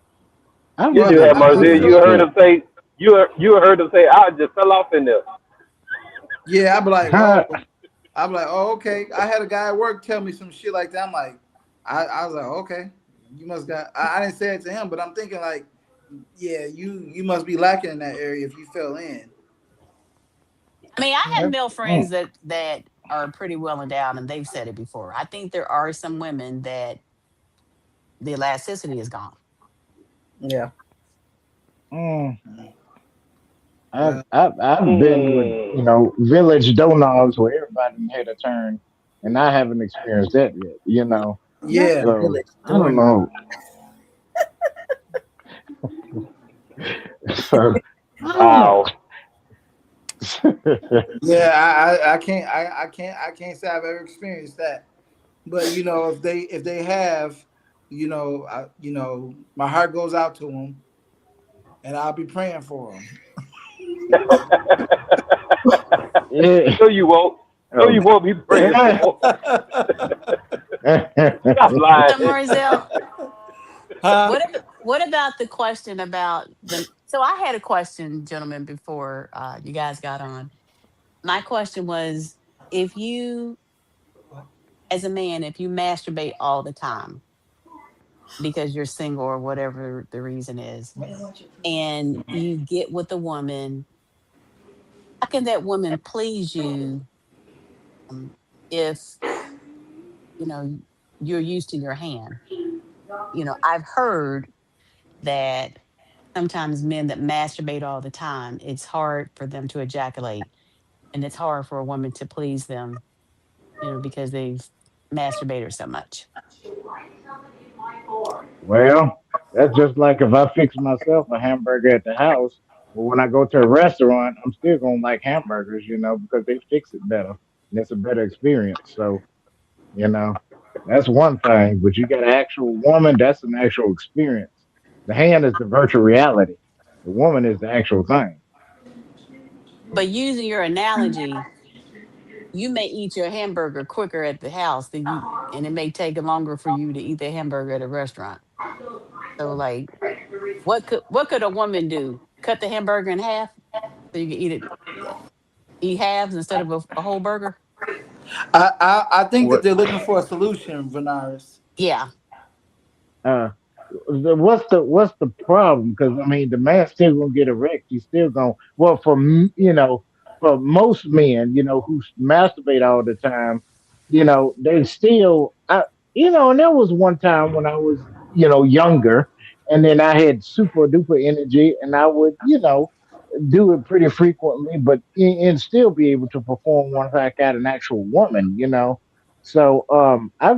You Well, do have I'm Marzel. You sure. heard him say you heard him say I just fell off in there. Yeah, I'm like, oh, okay. I had a guy at work tell me some shit like that. I'm like, I was like, okay, you must got. I didn't say it to him, but I'm thinking like, yeah, you must be lacking in that area if you fell in. I mean, I have male Mm. friends that are pretty well endowed, and they've said it before. I think there are some women that the elasticity is gone. Yeah. Mm. I've, Well, I've I've been with Mm. village donuts where everybody had a turn, and I haven't experienced that yet. Not the yeah, So village I don't doorknob. know. So I don't know. Wow. yeah. I can't say I've ever experienced that. But if they have, my heart goes out to them, and I'll be praying for them. Yeah. No, you won't. No, Oh. you won't be praying for. Stop lying. So, Marzell, Huh? what about the question about the? So, I had a question, gentlemen, before you guys got on. My question was, if you, as a man, if you masturbate all the time because you're single or whatever the reason is, and you get with a woman, how can that woman please you if you know you're used to your hand? I've heard that sometimes men that masturbate all the time, it's hard for them to ejaculate, and it's hard for a woman to please them because they've masturbated so much. Well, that's just like if I fix myself a hamburger at the house, but when I go to a restaurant, I'm still gonna like hamburgers, because they fix it better and it's a better experience. So, you know, that's one thing. But you got an actual woman, that's an actual experience. The hand is the virtual reality. The woman is the actual thing. But using your analogy, you may eat your hamburger quicker at the house and it may take longer for you to eat the hamburger at a restaurant. So, like, what could a woman do? Cut the hamburger in half so you can eat halves instead of a whole burger. I think that What? they're looking for a solution, Venaris. Yeah. Uh, what's the problem? Because I mean, the man still gonna get erect. He's still gonna well for most men, who masturbate all the time, they still and there was one time when I was younger, and then I had super duper energy, and I would do it pretty frequently, but and still be able to perform once I got an actual woman. So I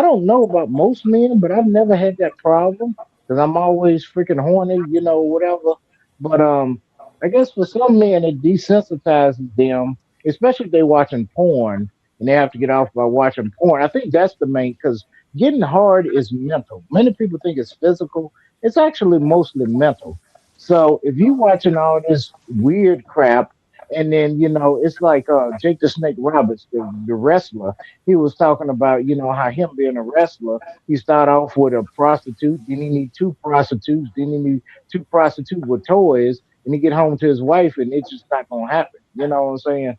don't know about most men, but I've never had that problem because I'm always freaking horny, whatever. But I guess for some men it desensitizes them, especially if they're watching porn and they have to get off by watching porn. I think that's the main because getting hard is mental. Many people think it's physical. It's actually mostly mental. So if you watching all this weird crap, and then it's like Jake the Snake Roberts, the wrestler. He was talking about how him being a wrestler, he started off with a prostitute, then he need two prostitutes, then he need two prostitutes with toys, and he get home to his wife, and it's just not gonna happen. You know what I'm saying?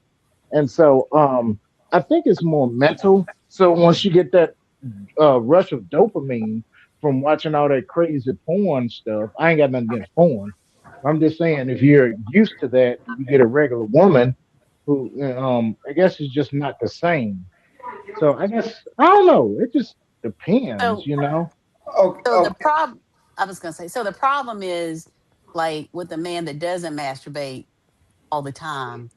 And so I think it's more mental. So once you get that rush of dopamine from watching all that crazy porn stuff. I ain't got nothing against porn. I'm just saying if you're used to that, you get a regular woman who, I guess is just not the same. So I guess I don't know. It just So depends. Okay, so the okay. problem I was gonna say, so the problem is like with a man that doesn't masturbate all the time,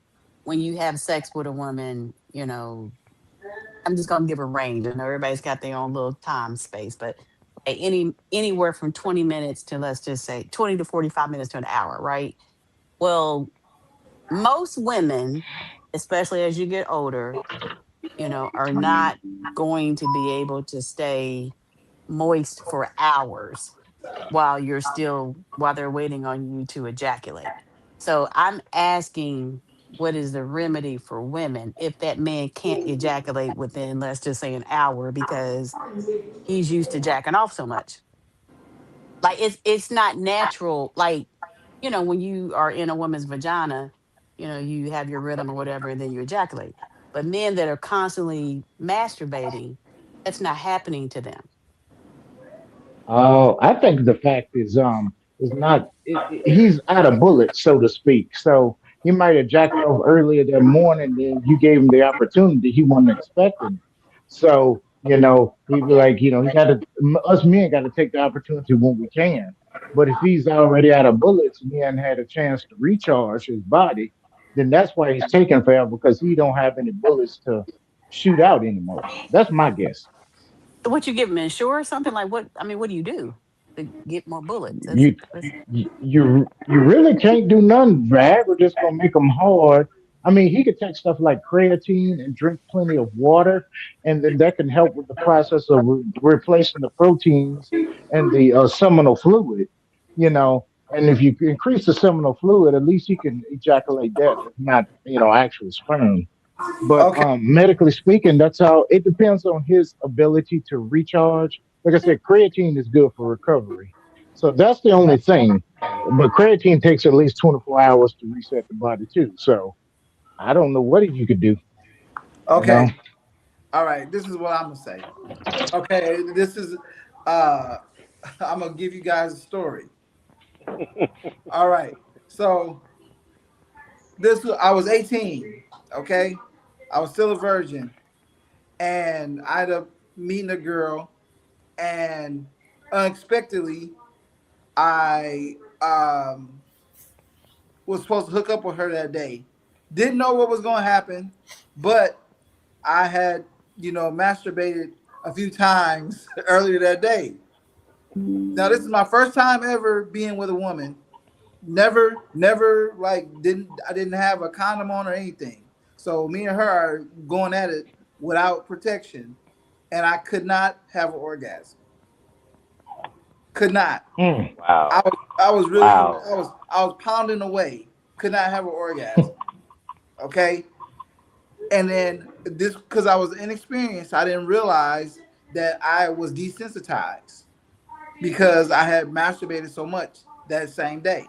when you have sex with a woman, I'm just gonna give a range. I know everybody's got their own little time space, but like anywhere from 20 minutes to, let's just say, 20 to 45 minutes to an hour, right? Well, most women, especially as you get older, are not going to be able to stay moist for hours while they're waiting on you to ejaculate. So I'm asking, what is the remedy for women if that man can't ejaculate within, let's just say, an hour because he's used to jacking off so much? Like, it's not natural. Like, when you are in a woman's vagina, you have your rhythm or whatever, and then you ejaculate. But men that are constantly masturbating, that's not happening to them. I think the fact is not he's out of bullets, so to speak. So he might have jacked off earlier that morning, then you gave him the opportunity he wasn't expecting it. So he be like, he got to us men got to take the opportunity when we can. But if he's already out of bullets and he hadn't had a chance to recharge his body, then that's why he's taking forever because he don't have any bullets to shoot out anymore. That's my guess. So what, you give him insure or something? Like, what? I mean, what do you do to get more bullets? That's, You that's you really can't do nothing. Viagra just gonna make them hard. I mean, he could take stuff like creatine and drink plenty of water, and then that can help with the process of replacing the proteins and the seminal fluid. You know, and if you increase the seminal fluid, at least you can ejaculate that, if not actual sperm. But Okay. medically speaking, that's how it depends on his ability to recharge. Like I said, creatine is good for recovery. So that's the only thing. But creatine takes at least 24 hours to reset the body too. So I don't know what you could do, you know. Okay. All right. This is what I'm gonna say. Okay. This is. Uh, I'm gonna give you guys a story. All right. So I was 18. Okay. I was still a virgin, and I ended up meeting a girl, and unexpectedly, I was supposed to hook up with her that day. Didn't know what was going to happen, but I had, masturbated a few times earlier that day. Now this is my first time ever being with a woman. Never like I didn't have a condom on or anything. So me and her are going at it without protection, and I could not have an orgasm. Could not. Mm. I Wow. was I was really Wow. I was pounding away. Could not have an orgasm. Okay, and then this because I was inexperienced, I didn't realize that I was desensitized because I had masturbated so much that same day.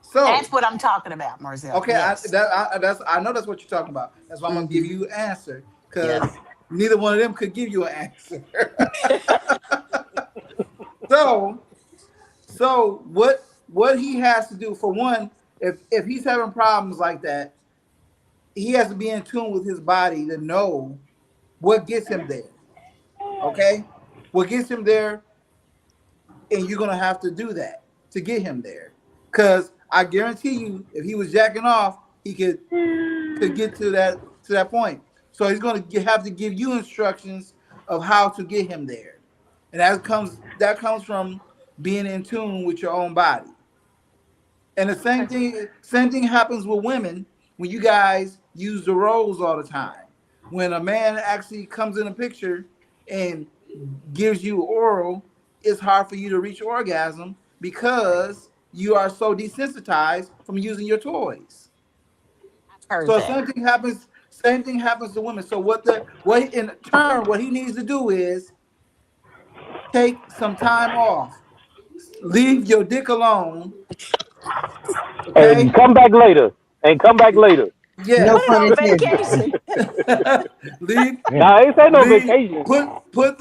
So That's what I'm talking about, Marcel. okay, Yes. I know that's what you're talking about. That's why I'm gonna give Hmm. you an answer because Yes. neither one of them could give you an answer. so so what he has to do for one, if he's having problems like that, he has to be in tune with his body to know what gets him there. Okay, what gets him there, and you're gonna have to do that to get him there. Cause I guarantee you, if he was jacking off, he could get to that point. So he's gonna have to give you instructions of how to get him there, and that comes from being in tune with your own body. And the same thing happens with women when you guys use the roles all the time. When a man actually comes in a picture and gives you oral, it's hard for you to reach orgasm because you are so desensitized from using your toys. Heard So that. same thing happens to women. So what in turn what he needs to do is take some time off. Leave your dick alone, And okay? come back later. And come back later. No Put Yes. it pun on intended. vacation. leave Yeah. Now I ain't say no leave vacation. put put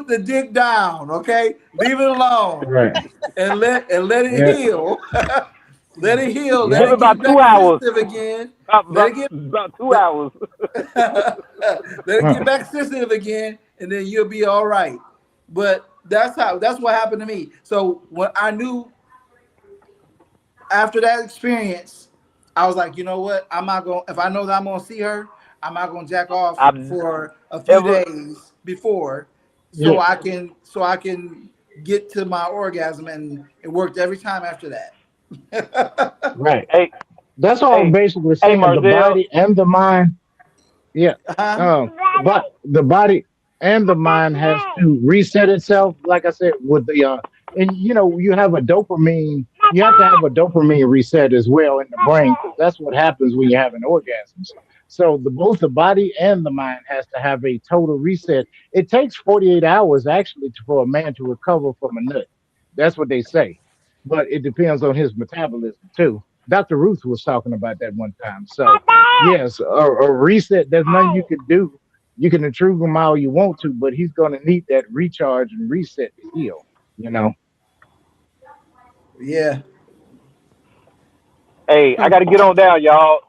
the dick down, okay? Leave it alone Right. and let it Yeah. heal. Let it heal. Let Give Yeah. it it get about back 2 hours. sensitive again. About, Let about, it get about 2 hours. let it Huh. get back sensitive again, and then you'll be all right. But that's what happened to me. So when I knew after that experience, I was like, you know what? I'm not going. If I know that I'm gonna see her, I'm not gonna jack off I've for a few ever days before, Yeah. so I can get to my orgasm, and it worked every time after that. Right. hey That's all I'm hey basically hey saying. The Marzel. body and the mind. Yeah. Huh? But the body and the mind has to reset itself. Like I said, with the and you have a dopamine. You have to have a dopamine reset as well in the brain because that's what happens when you're having orgasms. So both the body and the mind has to have a total reset. It takes 48 hours actually for a man to recover from a nut. That's what they say, but it depends on his metabolism too. Dr. Ruth was talking about that one time. So yes, a reset. There's nothing you can do. You can intrude him all you want to, but he's going to need that recharge and reset to heal. You know. Yeah. Hey, I gotta get on down, y'all.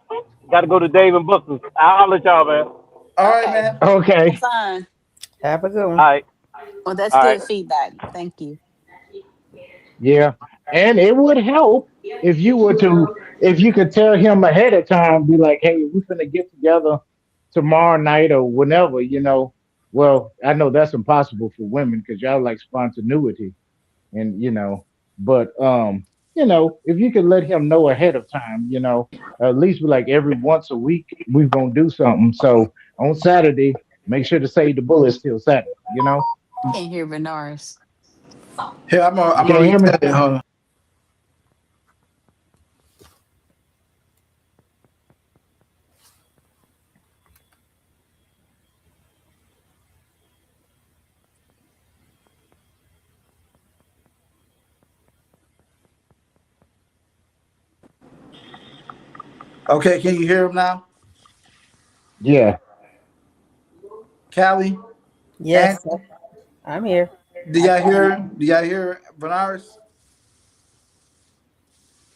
Gotta go to Dave and Buster's. I'll let y'all, man. All right, Okay. man. Have Okay. fun. Have a good All one. right. Well, that's All right. good feedback. Thank you. Yeah, and it would help if you were to, if you could tell him ahead of time, be like, "Hey, we're gonna get together tomorrow night or whenever." Well, I know that's impossible for women because y'all like spontaneity, and but if you could let him know ahead of time, at least be like every once a week we're gonna do something. So on Saturday, make sure to save the bullets till Saturday. Can't hear Benaris. Here, I'm gonna, You I'm gonna can't hear me? reset it. Hold on. Okay, can you hear him now? Yeah. Callie? And Yes, I'm here. do y'all hear? Do y'all hear Benaris?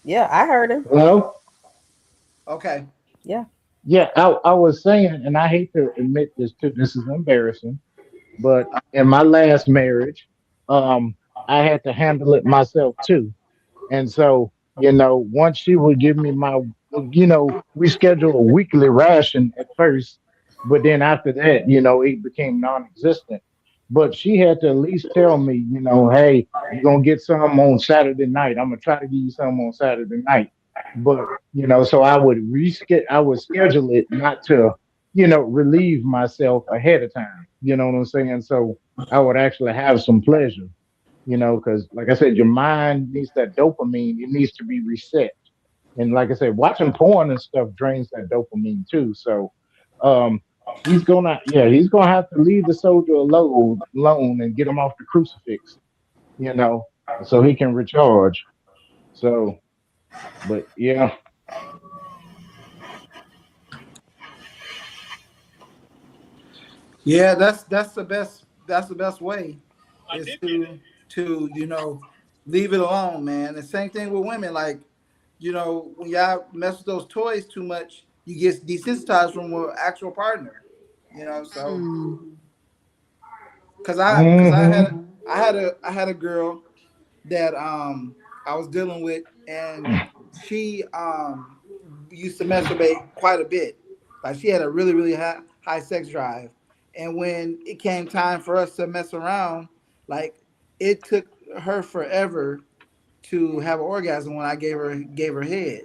Yeah, I heard him. Well. Okay. Yeah. Yeah, I was saying, and I hate to admit this too. This is embarrassing, but in my last marriage, um, I had to handle it myself too. And so, once she would give me we schedule a weekly ration at first, But then after that, it became non-existent. But she had to at least tell me, hey, you're gonna get some on Saturday night. I'm gonna try to give you some on Saturday night. But so I would schedule it not to, relieve myself ahead of time. You know what I'm saying? So I would actually have some pleasure, because like I said, your mind needs that dopamine. It needs to be reset. And like I said, watching porn and stuff drains that dopamine too. So um, he's gonna have to leave the soldier alone and get him off the crucifix, you know, so he can recharge. So, but yeah, Yeah, that's the best way is to leave it alone, man. The same thing with women. Like, when y'all mess with those toys too much, you get desensitized from an actual partner. So Mm. hmm I had a girl that I was dealing with, and she used to masturbate quite a bit. Like, she had a really really high sex drive, and when it came time for us to mess around, like, it took her forever to have an orgasm when I gave her head,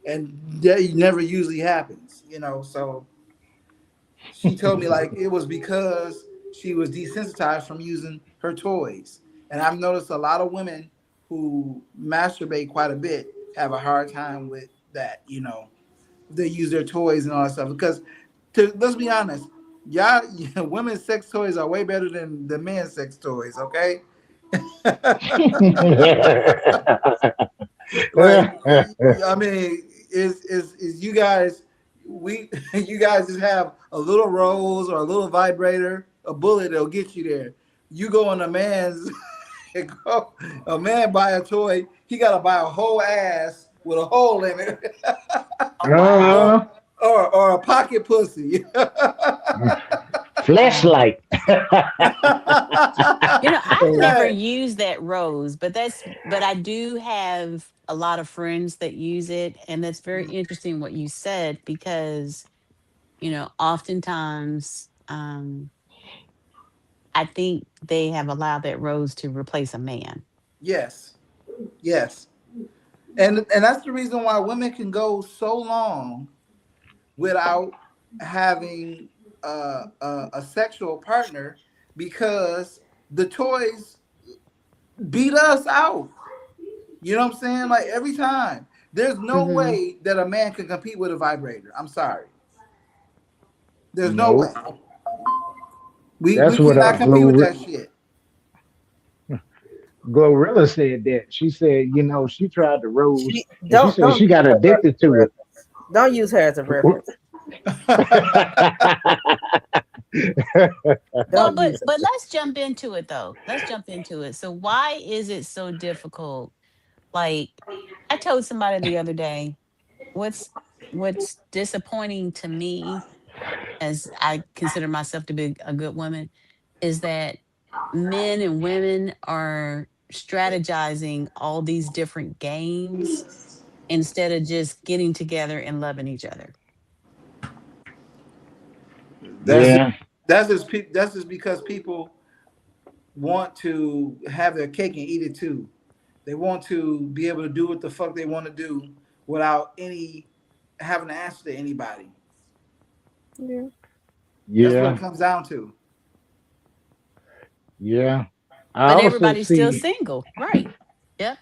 and that never usually happens. So she told me like it was because she was desensitized from using her toys. And I've noticed a lot of women who masturbate quite a bit have a hard time with that. They use their toys and all that stuff. Because let's be honest, y'all women's sex toys are way better than the men's sex toys, okay? Like, I mean, is you guys we you guys just have a little rose or a little vibrator, a bullet that'll get you there. You go on a man's a man buy a toy, he gotta buy a whole ass with a hole in it. or, uh, or a pocket pussy. flashlight. I've never Hey, used that rose, but I do have a lot of friends that use it, and that's very interesting what you said because, oftentimes I think they have allowed that rose to replace a man. yes, yes. And that's the reason why women can go so long without having a sexual partner, because the toys beat us out. You know what I'm saying? Like, every time. There's no Hmm. way that a man can compete with a vibrator. I'm sorry. There's no way. Nope. We That's what cannot compete with that shit. Glorilla said that. She said, she tried the rose She and she said don't she use got her as a addicted to reference. Don't use her as a reference. it. Well, Don't but use her. but let's jump into it though. Let's jump into it. So why is it so difficult? Like I told somebody the other day, what's what's disappointing to me as I consider myself to be a good woman is that men and women are strategizing all these different games instead of just getting together and loving each other. That's Yeah. that's just because people want to have their cake and eat it too. They want to be able to do what the fuck they want to do without any having to answer to anybody. Yeah. That's what it Yeah. comes down to. Yeah. I But also everybody's still see, single, right? Yep.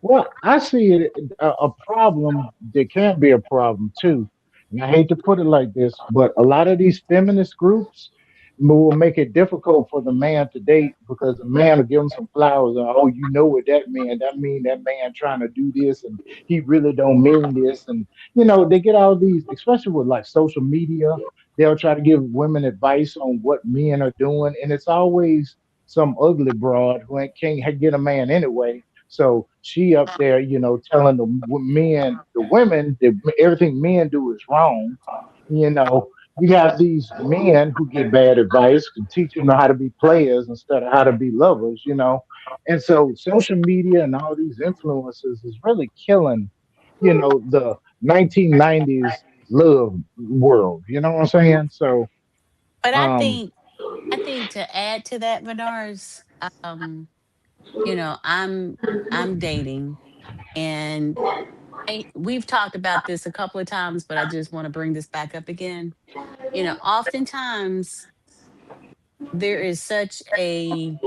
well, I see it a problem. There can be a problem too. And I hate to put it like this, but a lot of these feminist groups will make it difficult for the man to date because the man will give him some flowers. And, oh, you know what that man? That mean that man trying to do this, and he really don't mean this. And they get all these, especially with like social media. They'll try to give women advice on what men are doing, and it's always some ugly broad who can't get a man anyway, so she up there, telling the women that everything men do is wrong. You know, you have these men who get bad advice and teach them how to be players instead of how to be lovers. And so social media and all these influences is really killing, the 1990s. love world. You know what I'm saying? So, But um, I think to add to that, Menars, you know, I'm dating, and we've talked about this a couple of times, but I just want to bring this back up again. You know, oftentimes there is such a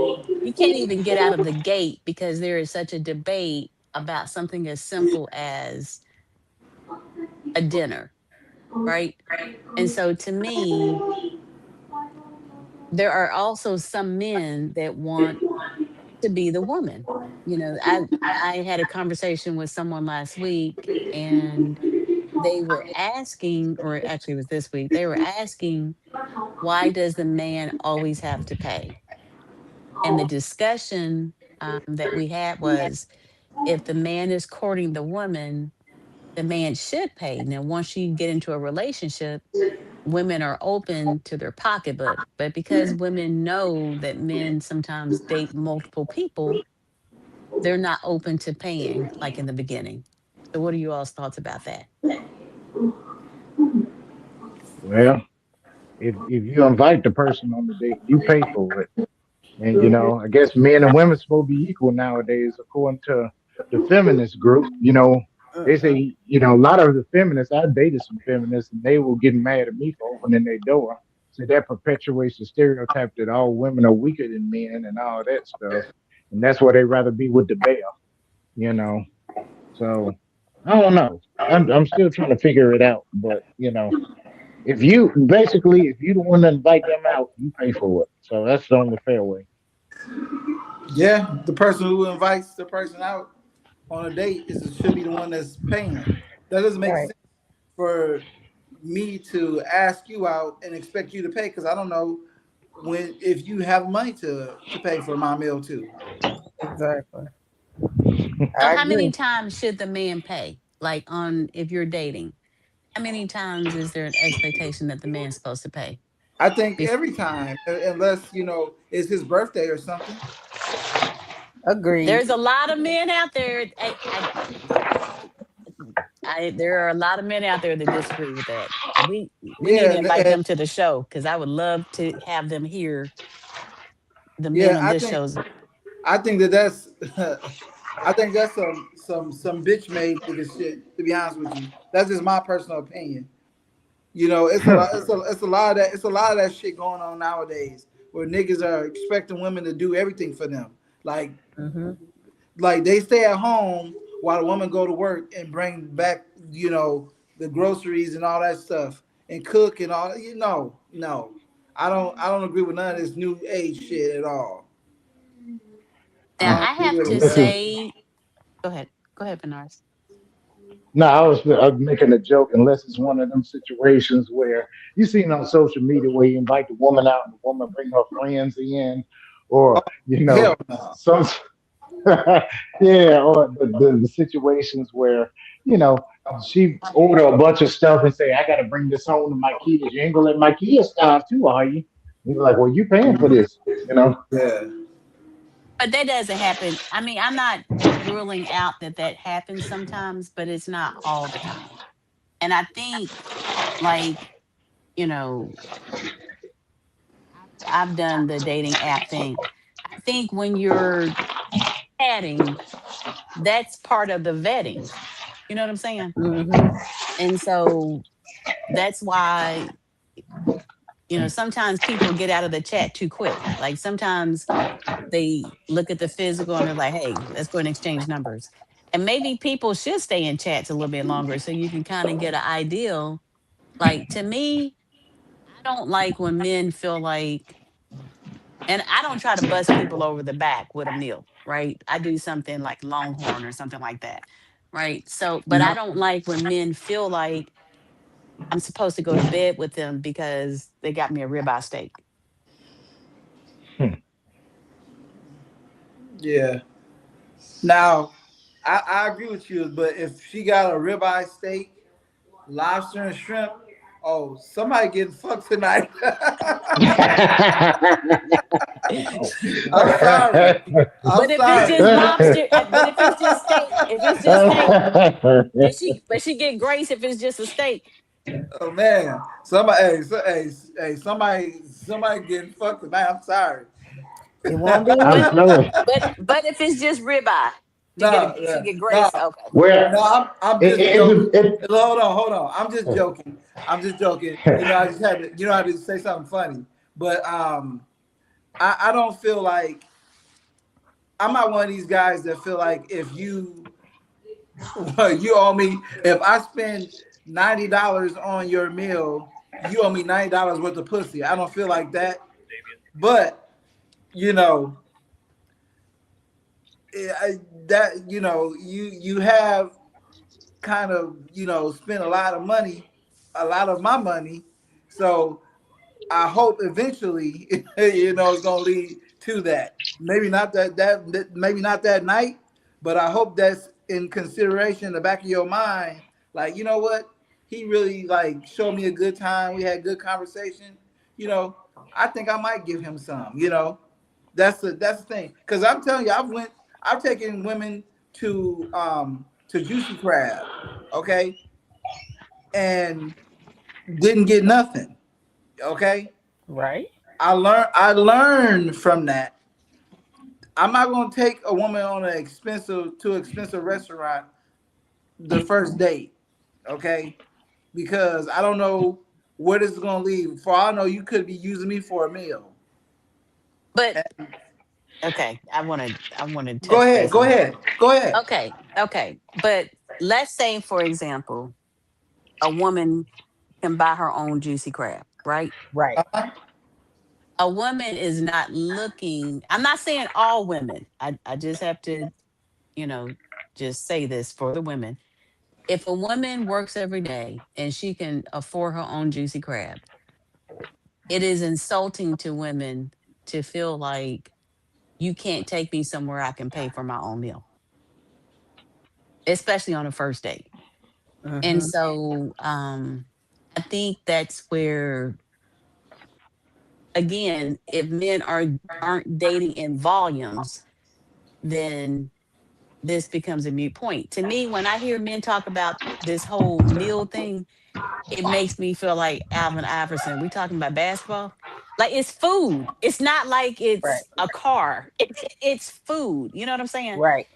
you can't even get out of the gate because there is such a debate about something as simple as a dinner, right? And so to me, there are also some men that want to be the woman. You know, I had a conversation with someone last week, and they were asking, or actually it was this week, they were asking, why does the man always have to pay? And the discussion that we had was, if the man is courting the woman, the man should pay. Now, once you get into a relationship, women are open to their pocketbook. But because women know that men sometimes date multiple people, they're not open to paying like in the beginning. So, what are you all's thoughts about that? well, if you invite the person on the date, you pay for it. And I guess men and women supposed to be equal nowadays, according to the feminist group. They Mm-mm. say, a lot of the feminists, I dated some feminists, and they were getting mad at me for opening their door. So that perpetuates the stereotype that all women are weaker than men and all that stuff. And that's why they rather be with the bear, you know. So I don't know. I'm still trying to figure it out. But if you don't want to invite them out, you pay for it. So that's the only fair way. Yeah, the person who invites the person out on a date should be the one that's paying. That doesn't make Right. sense for me to ask you out and expect you to pay because I don't know when if you have money to pay for my meal too. Exactly. So, I how many agree. times should the man pay? Like, on if you're dating, how many times is there an expectation that the man's supposed to pay? I think Bef- every time, unless it's his birthday or something. Agreed. There's a lot of men out there. There are a lot of men out there that disagree with that. We need Yeah, to invite them to the show because I would love to have them hear the men yeah. on this show's. I think that's I think that's some bitch made nigga shit. To be honest with you, that's just my personal opinion. It's a lot. It's a lot of that. It's a lot of that shit going on nowadays where niggas are expecting women to do everything for them. Like Mm-hmm. like they stay at home while the woman go to work and bring back the groceries and all that stuff and cook and all. No, I don't agree with none of this new age shit at all. Now I don't I agree have with to This none. is say, go ahead, Bernard. No, I was making a joke. Unless it's one of them situations where you seen on social media where you invite the woman out and the woman bring her friends in, Oh, or hell no. some yeah, or the situations where you know she order a bunch of stuff and say, "I got to bring this home to my kids." You ain't gonna let my kids starve too, are you? You're like, "Well, you paying for this," you know. Yeah. But that doesn't happen. I mean, I'm not ruling out that that happens sometimes, but it's not all the time. And I think, like, you know, I've done the dating app thing. I think when you're chatting, that's part of the vetting. You know what I'm saying? Mm-hmm. And so that's why, sometimes people get out of the chat too quick. Like, sometimes they look at the physical and they're like, hey, let's go and exchange numbers. And maybe people should stay in chats a little bit longer so you can kind of get an ideal. Like, to me, I don't like when men feel like, and I don't try to bust people over the back with a meal, right? I do something like Longhorn or something like that, right? So, but I Mhm. don't like when men feel like I'm supposed to go to bed with them because they got me a ribeye steak. Hmm. Yeah. Now, I agree with you, but if she got a ribeye steak, lobster and shrimp, oh, somebody getting fucked tonight. I'm sorry. I'm But if it's sorry. just lobster, but if it's just steak, if it's just steak, does she? But she get grace if it's just a steak. Oh man, somebody getting fucked tonight. I'm sorry. It won't be I'm me. But telling. but if it's just ribeye, No, she yeah, get no, grace. Okay. Well, no. I'm it, just it, joking. it, Hold on. I'm just joking. I'm just joking. You know, I just had to. You know, I had to say something funny. But I don't feel like I'm not one of these guys that feel like if you you owe me, if I spend $90 on your meal, you owe me $90 worth of pussy. I don't feel like that. But you know, that you have kind of spent a lot of money, a lot of my money. So I hope eventually, it's gonna lead to that. Maybe not maybe not that night, but I hope that's in consideration in the back of your mind. Like, you know what? He really like showed me a good time. We had good conversation. You know, I think I might give him some. That's the thing. Cause I'm telling you, I've taken women to Juicy Crab, okay, and didn't get nothing. Okay, Right. I learned from that. I'm not gonna take a woman on an too expensive restaurant the first date, okay? Because I don't know where this is gonna lead. For all I know, you could be using me for a meal. But okay, I want to Go touch ahead, base go on that. ahead, go ahead. Okay, okay. But let's say, for example, a woman can buy her own juicy crab, right? Right. A woman is not looking, I'm not saying all women. I just have to, you know, just say this for the women. If a woman works every day and she can afford her own juicy crab, it is insulting to women to feel like you can't take me somewhere I can pay for my own meal, especially on a first date. And Mm-hmm. so I think that's where, again, if men aren't dating in volumes, then this becomes a mute point. To me, when I hear men talk about this whole meal thing, it makes me feel like Alvin Iverson. We talking about basketball? Like it's food. It's not like Right. it's a car. It's food. You know what I'm saying? Right.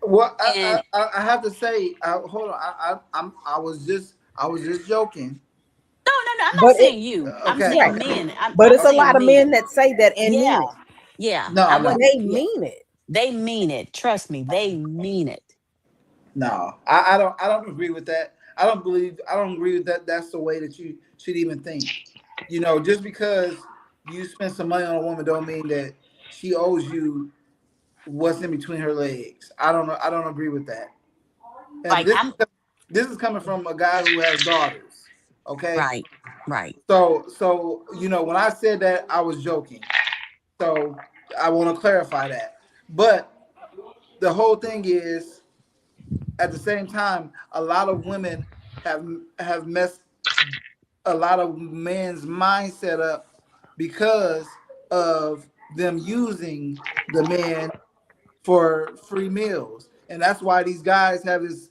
Well, And I have to say, hold on. I was just joking. no, no, no. I'm not But it saying you. I'm Okay, right. saying okay. men. But I'm it's a Okay. lot saying of men men. that say that and mean Yeah, it. yeah. No, I no, wouldn't. They Yeah, mean it. they mean it. Trust me, they mean it. no. I don't agree with that. I don't agree with that. That's the way that you should even think. Just because you spend some money on a woman don't mean that she owes you what's in between her legs. I don't know. I don't agree with that. And Like this I'm this is coming from a guy who has daughters. Okay. right, right. So when I said that, I was joking. So I want to clarify that. But the whole thing is, at the same time, a lot of women have messed a lot of men's mindset up because of them using the men for free meals, and that's why these guys have this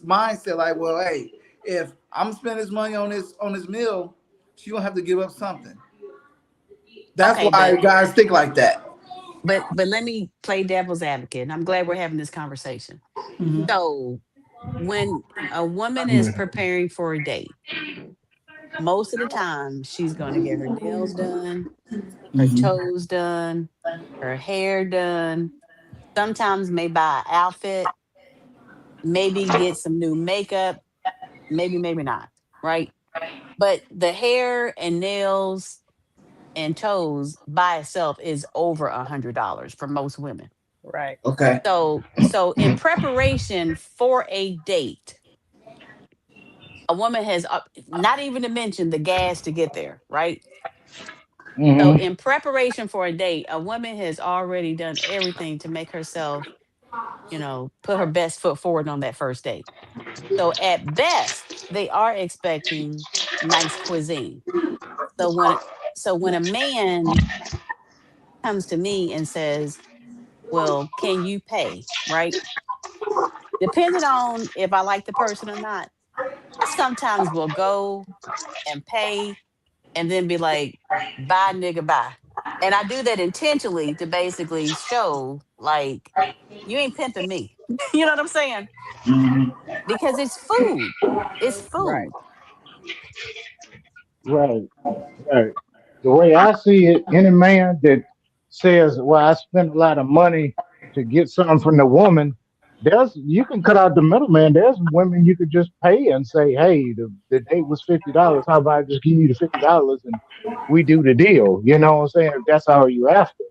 mindset like, well, hey, if I'm spending this money on this meal, she gonna have to give up something. That's Okay, why guys think like that. but let me play devil's advocate. And I'm glad we're having this conversation. Mhm. So when a woman is preparing for a date, most of the time she's going to get her nails done, her Mhm. toes done, her hair done. Sometimes may buy an outfit, maybe get some new makeup, maybe not, right? But the hair and nails and toes by itself is over $100 for most women. Right. Okay. So in preparation for a date, a woman has not even to mention the gas to get there, right? So mm-hmm. in preparation for a date, a woman has already done everything to make herself, put her best foot forward on that first date. So at best, they are expecting nice cuisine. So when a man comes to me and says, "Well, can you pay?" Right? Depending on if I like the person or not, that's sometimes will go and pay and then be like, bye, nigga, bye. And I do that intentionally to basically show, like, you ain't pimping me. You know what I'm saying? Mhm. Because it's food. It's Right. food. Right. Right. The way I see it, any man that says, "Well, I spent a lot of money to get something from the woman," there's you can cut out the middleman. There's women you could just pay and say, "Hey, the date was $50. How about I just give you the $50 and we do the deal?" You know what I'm saying? If that's all you after.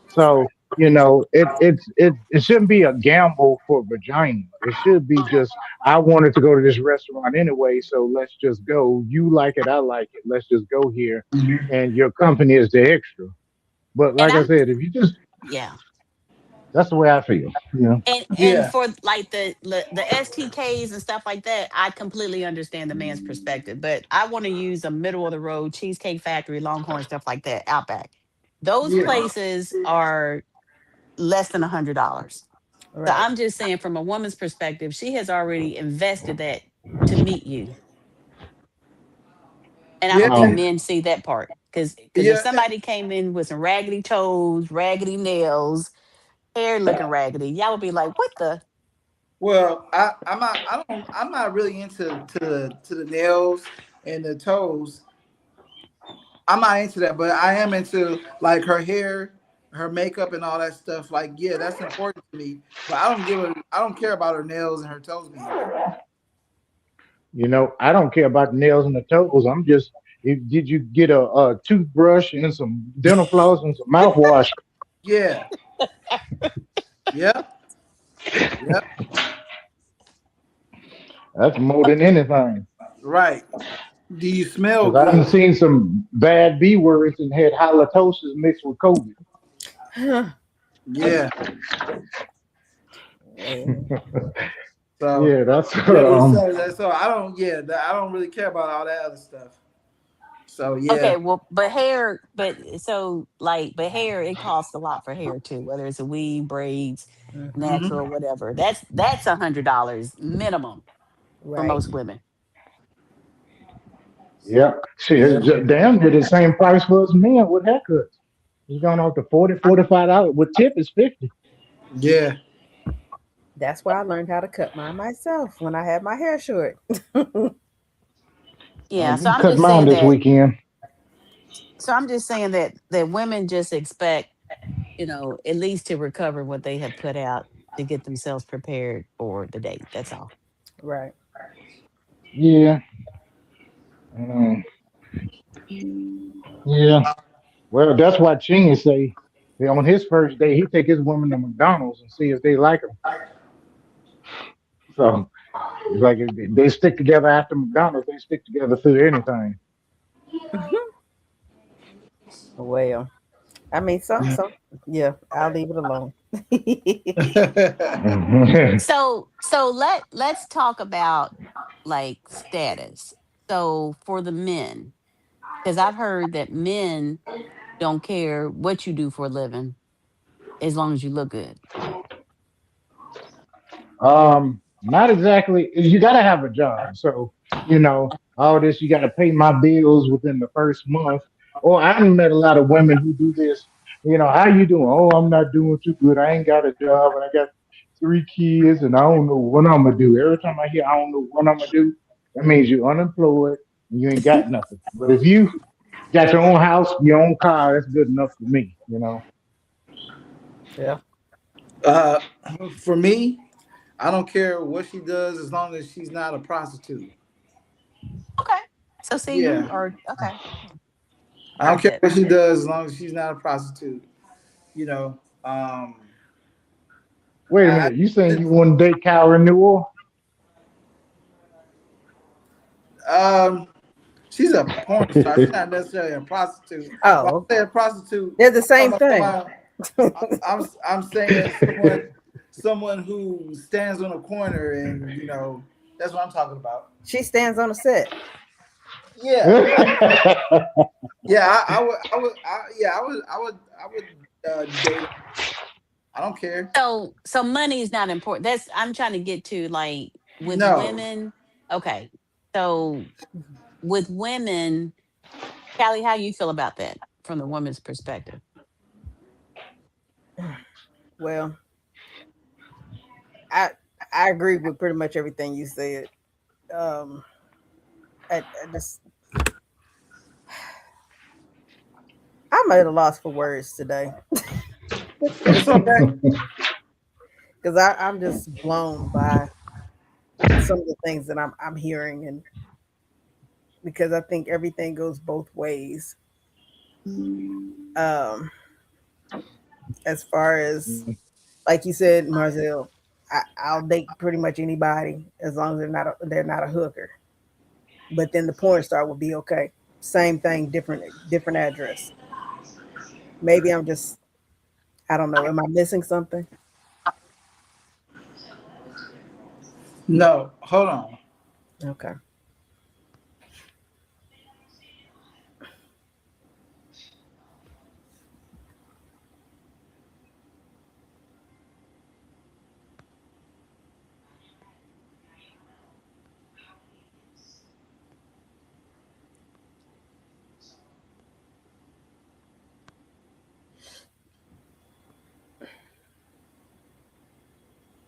So, it shouldn't be a gamble for vagina. It should be just, I wanted to go to this restaurant anyway, so let's just go. You like it, I like it. Let's just go here, Mhm. and your company is the extra. But And like I I'm said, if you just, yeah. that's the way I feel. And Yeah. for like the STKs and stuff like that, I completely understand the man's perspective. But I want to use a middle of the road Cheesecake Factory, Longhorn, stuff like that, Outback. Those Yeah. places are less than $100. So Right. I'm just saying, from a woman's perspective, she has already invested that to meet you, and I Yeah. don't think Um, men see that part. Because if Yeah. somebody came in with some raggedy toes, raggedy nails, hair looking raggedy, y'all would be like, "What the?" Well, I'm not really into to the nails and the toes. I'm not into that, but I am into like her hair, her makeup, and all that stuff. Like, yeah, that's important to me. But I don't care about her nails and her toes being done. I don't care about the nails and the toes. Did you get a toothbrush and some dental floss and some mouthwash? Yeah, yep, yep, That's more than anything. right. Do you smell Because I done good? seen some bad B words and had halitosis mixed with COVID. Yeah. Well, So Yeah, that's yeah, so I don't I don't really care about all that other stuff. So Okay, yeah. well, but hair, but so like, but hair, it costs a lot for hair too, whether it's a weave, braids, mhm. Hmm. natural, whatever. That's $100 minimum for Right. most women. yeah. Shit, Yeah. it's damn near the same price for us men with haircuts. It's going off to 40, $45. With tip is 50. Yeah. That's why I learned how to cut mine myself when I had my hair short. Yeah, so You I'm cut just mine saying this that. weekend. So I'm just saying that women just expect, at least to recover what they have put out to get themselves prepared for the date. That's all. Right. Yeah. Mm, yeah. Well, that's why Chin say that on his first day he take his woman to McDonald's and see if they like him. So it's like if they stick together after McDonald's, they stick together through anything. Well, I mean, some, yeah, I'll leave it alone. So let's talk about like status. So for the men, because I've heard that men don't care what you do for a living as long as you look good. Not exactly. You got to have a job. So, all this, you got to pay my bills within the first month. Or I have met a lot of women who do this. How you doing? Oh, I'm not doing too good. I ain't got a job and I got 3 kids and I don't know what I'm gonna do. Every time I hear I don't know what I'm gonna do, that means you're unemployed and you ain't got nothing. But if you got your own house, your own car, that's good enough for me. Yeah. uh, for me, I don't care what she does as long as she's not a prostitute. Okay. So see, you Yeah. are okay. I I don't get care that. what she does as long as she's not a prostitute. You know. Wait a I minute, you saying you want to date Kyle Renewal? um she's a porn star. She's not necessarily a prostitute. When Oh, I say a prostitute, they're the I'm same talking thing. about I'm saying someone who stands on a corner and that's what I'm talking about. She stands on a set. Yeah, yeah. I would date her. I don't care. So money is not important. That's I'm trying to get to, like, with No. women. Okay. So with women, Callie, how you feel about that from the woman's perspective? Well, I I agree with pretty much everything you said. Um, I just I'm at a loss for words today It's okay. because I'm just blown by some of the things that I'm hearing, and because I think everything goes both ways. Um, as far as like you said, Marzel, I'll date pretty much anybody as long as they're not a hooker. But then the porn star would be okay. Same thing, different address. Maybe I'm just I don't know. Am I missing something? No, hold on. Okay.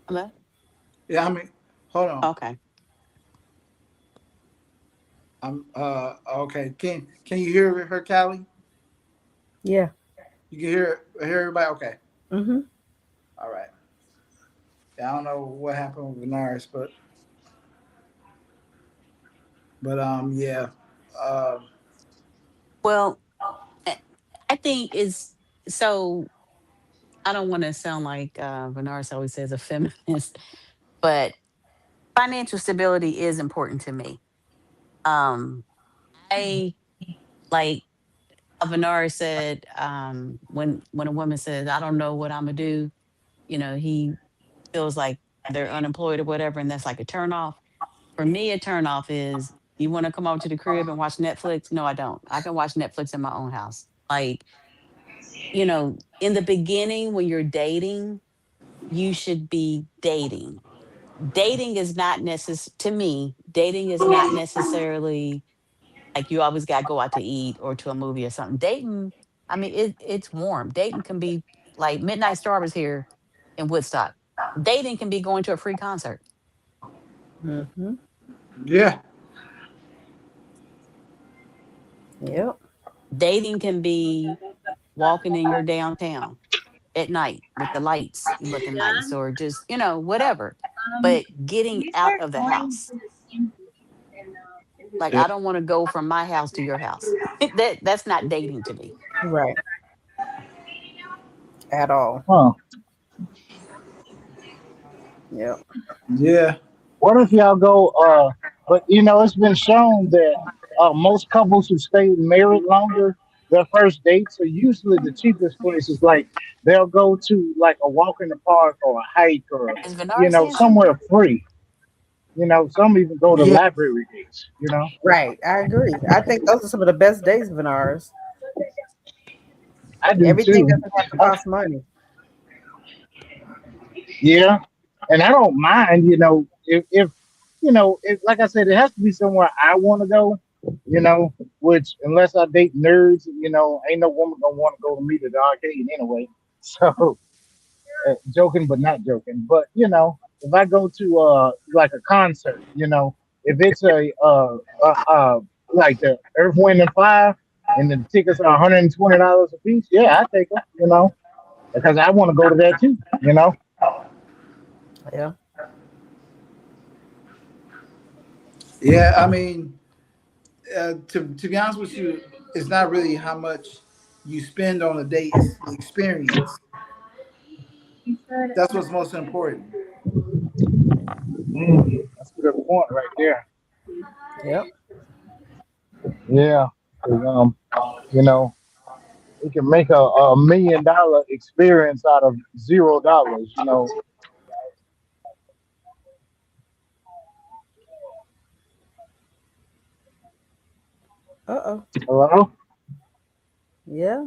Hello? Yeah, I mean, hold on. Okay. I'm okay. Can you hear her, Callie? Yeah. You can hear everybody? Okay. Mm-hmm. All right. Yeah, I don't know what happened with Naris, but yeah. Um Well, I I think is so. I don't want to sound like Bernard always says a feminist, but financial stability is important to me. Um, I like Bernard said when a woman says, "I don't know what I'm gonna do," he feels like they're unemployed or whatever, and that's like a turn off. For me, a turn off is you want to come over to the crib and watch Netflix. No, I don't. I can watch Netflix in my own house. Like, in the beginning when you're dating, you should be dating. Dating is not to me, dating is not necessarily like you always got to go out to eat or to a movie or something. Dating, I mean, it's warm. Dating can be like Midnight Star was here in Woodstock. Dating can be going to a free concert. Mm-hmm. yeah. Yep. Dating can be walking in your downtown at night with the lights looking nice or just, whatever. But getting out of the house. Like Yeah. I don't want to go from my house to your house. That's not dating to me. Right. At all. Huh. Yep. Yeah. What if y'all go? But it's been shown that most couples who stay married longer, their first dates are usually the cheapest places. Like they'll go to like a walk in the park or a hike or Is Bernard saying somewhere something? free. Some even go to Yeah. library dates. Right. I agree. I think those are some of the best days of ours. I do Everything too. doesn't have to cost money. Yeah, and I don't mind. If like I said, it has to be somewhere I want to go. Which unless I date nerds, ain't no woman gonna want to go to meet at the arcade anyway. So, joking but not joking. But if I go to like a concert, if it's like the Earth, Wind and Fire, and the tickets are $120 a piece, yeah, I take them. Because I want to go to that too. Yeah. Yeah. I mean, to be honest with you, it's not really how much you spend on a date, it's the experience. That's what's most important. That's a good point right there. Yep. Yeah. 'Cause, you know, we can make a $1 million experience out of $0. Uh-oh. Hello? Yeah.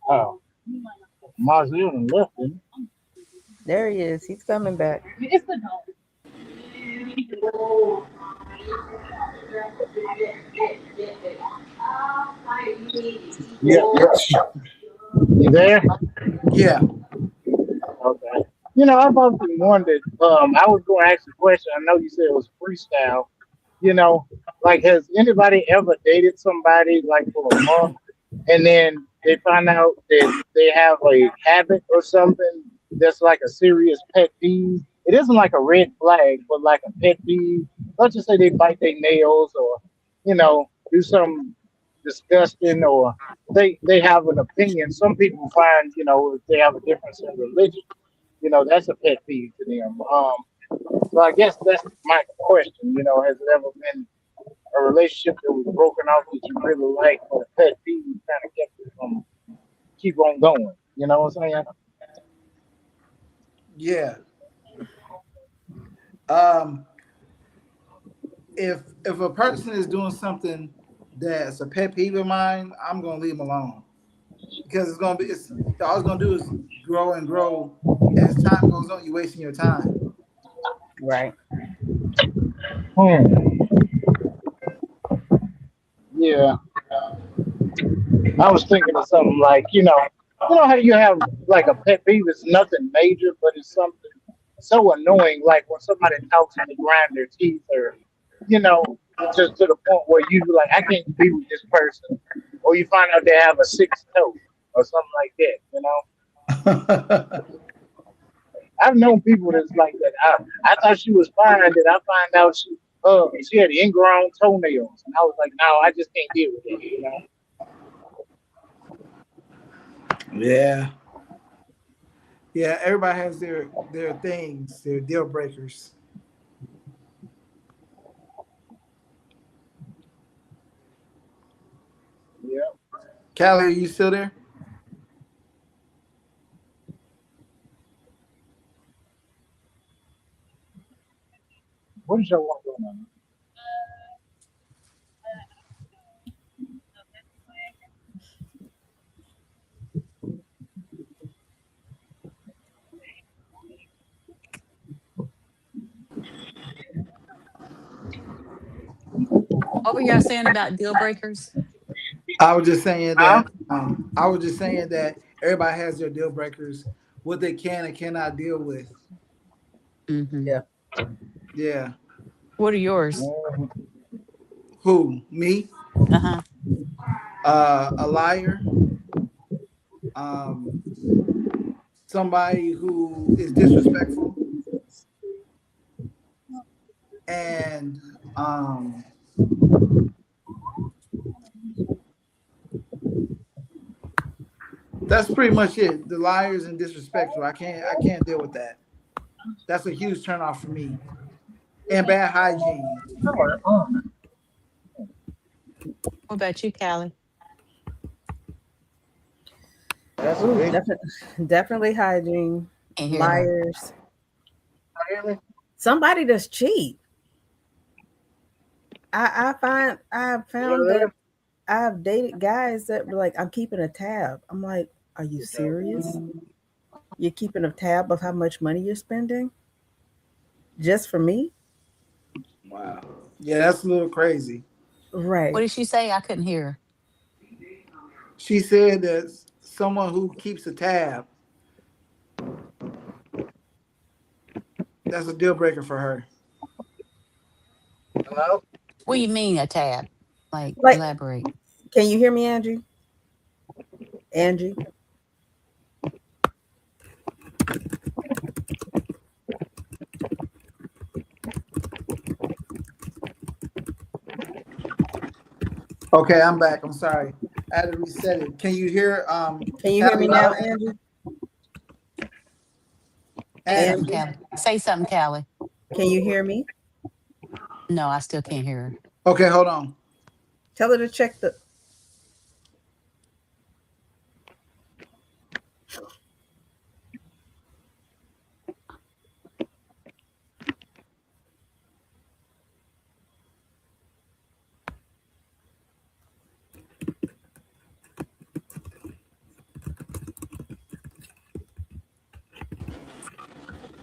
Oh, Mazil left. There he is. He's coming back. Yeah. You there? Yeah. Okay. You know, I've often wondered. I was going to ask a question. I know you said it was freestyle. You know, like has anybody ever dated somebody like for a month and then they find out that they have a habit or something that's like a serious pet peeve? It isn't like a red flag, but like a pet peeve. Let's just say they bite their nails or, do something disgusting or they have an opinion. Some people find, if they have a difference in religion, that's a pet peeve to them. So I guess that's my question. Has it ever been a relationship that was broken off that you really like, but a pet peeve kind of kept it from keep on going? You know what I'm saying? Yeah. Um, if a person is doing something that's a pet peeve of mine, I'm gonna leave them alone because it's all it's gonna do is grow and grow. As time goes on, you're wasting your time. Right. Hmm. Yeah, I was thinking of something like how you have like a pet peeve. It's nothing major, but it's something so annoying. Like when somebody talks and they grind their teeth, or you know, just to the point where you like, I can't be with this person, or you find out they have a sixth toe or something like that. I've known people that's like that. I thought she was fine, then I find out she had ingrown toenails, and I was like, no, I just can't deal with that. Yeah. Yeah, everybody has their things, their deal breakers. Yeah. Callie, are you still there? What is your want going on? What were y'all saying about deal breakers? I was just saying Huh? that everybody has their deal breakers, what they can and cannot deal with. Hmm. Yeah. Yeah. What are yours? Mhm. Who? Me? Uh-huh. A liar. Um, somebody who is disrespectful, and that's pretty much it. The liars and disrespectful. I can't deal with that. That's a huge turnoff for me. And bad hygiene. What about you, Callie? That's a Ooh, big definitely hygiene, Can't hear her. liars, one. somebody that's cheap. I've found Yeah. that I've dated guys that were like, I'm keeping a tab. I'm like, are you serious? You're keeping a tab of how much money you're spending just for me? Wow. Yeah, that's a little crazy. What Right. did she say? I couldn't hear her. She said that someone who keeps a tab, that's a deal breaker for her. Hello? What do you mean a tab? Like, Like, elaborate. can you hear me, Angie? Angie? Okay, I'm back. I'm sorry. I had to reset it. Can you hear Can you hear me Callie now, now? Angie? Say something, Angie, Angie? Callie. Say something, Callie. can you hear me? No, I still can't hear her. Okay, hold on. Tell her to check the.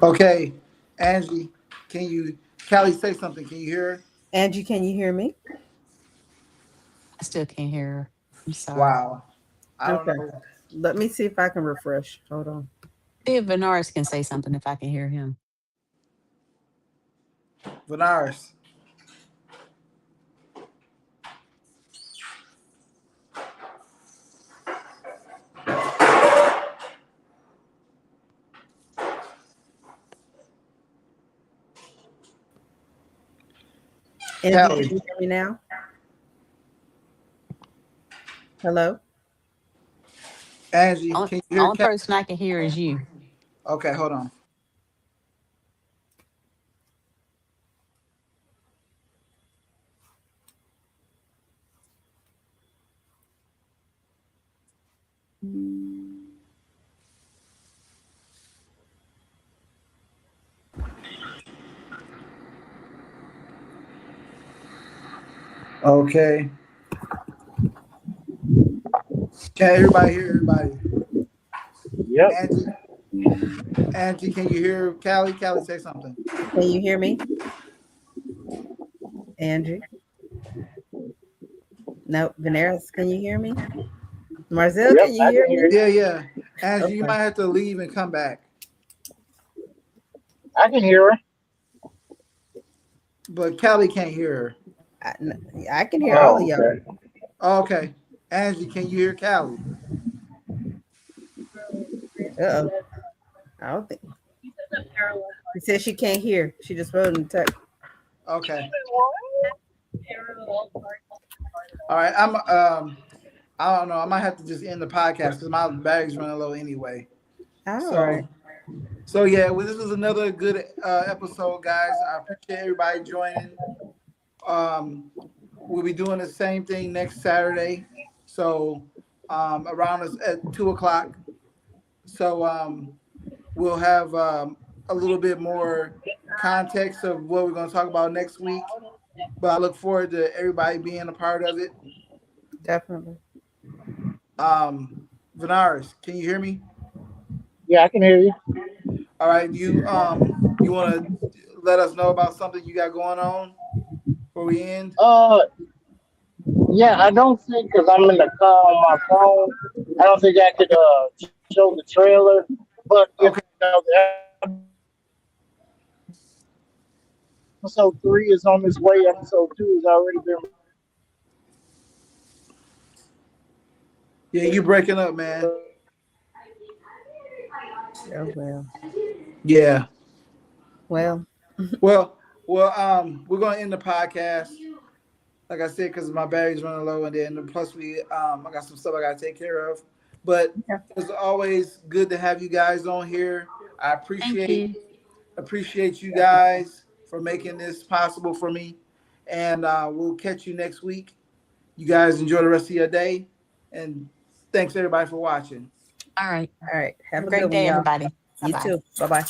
Okay, Angie, Callie say something? Can you hear her? Angie, can you hear me? I still can't hear her. I'm sorry. Wow. I don't Okay. know. Let me see if I can refresh. Hold on. See if Benares can say something if I can hear him. Benares. Angie, Kelly. can you hear me now? Hello? Angie, Only, can you hear only Kelly? person I can hear is you. Okay, hold on. Okay. Can everybody hear everybody? Yep. Angie, can you hear Callie? Callie, say something. Can you hear me? Angie? No, Veneris, can you hear me? Marzel, Yep. can you I hear can hear me? you. Yeah. Angie, you Okay. might have to leave and come back. I can hear her. But Callie can't hear her. I can hear all of Oh, y'all. okay. Okay. Angie, can you hear Callie? Uh-oh. I don't think. She said she can't hear. She just wrote in the text. Okay. All right. I don't know. I might have to just end the podcast because my battery's running low anyway. All So right. so yeah, well, this was another good episode, guys. I appreciate everybody joining. We'll be doing the same thing next Saturday. So around us at 2:00. So we'll have a little bit more context of what we're going to talk about next week. But I look forward to everybody being a part of it. Definitely. Venaris, can you hear me? Yeah, I can hear you. All right, you want to let us know about something you got going on before we end? Yeah, I don't think because I'm in the car on my phone. I don't think I could show the trailer. But if Okay. the episode 3 is on its way, episode 2 has already been. Yeah, you breaking up, man. Oh, well. Yeah. Well, Well, we're gonna end the podcast. Like I said, because my battery's running low, and then plus I got some stuff I gotta take care of. But yeah. it's always good to have you guys on here. I Thank you. appreciate you guys for making this possible for me, and we'll catch you next week. You guys enjoy the rest of your day, and thanks everybody for watching. All right. All right. Have Have a a good great one, day, y'all. everybody. Bye You bye. too. Bye-bye.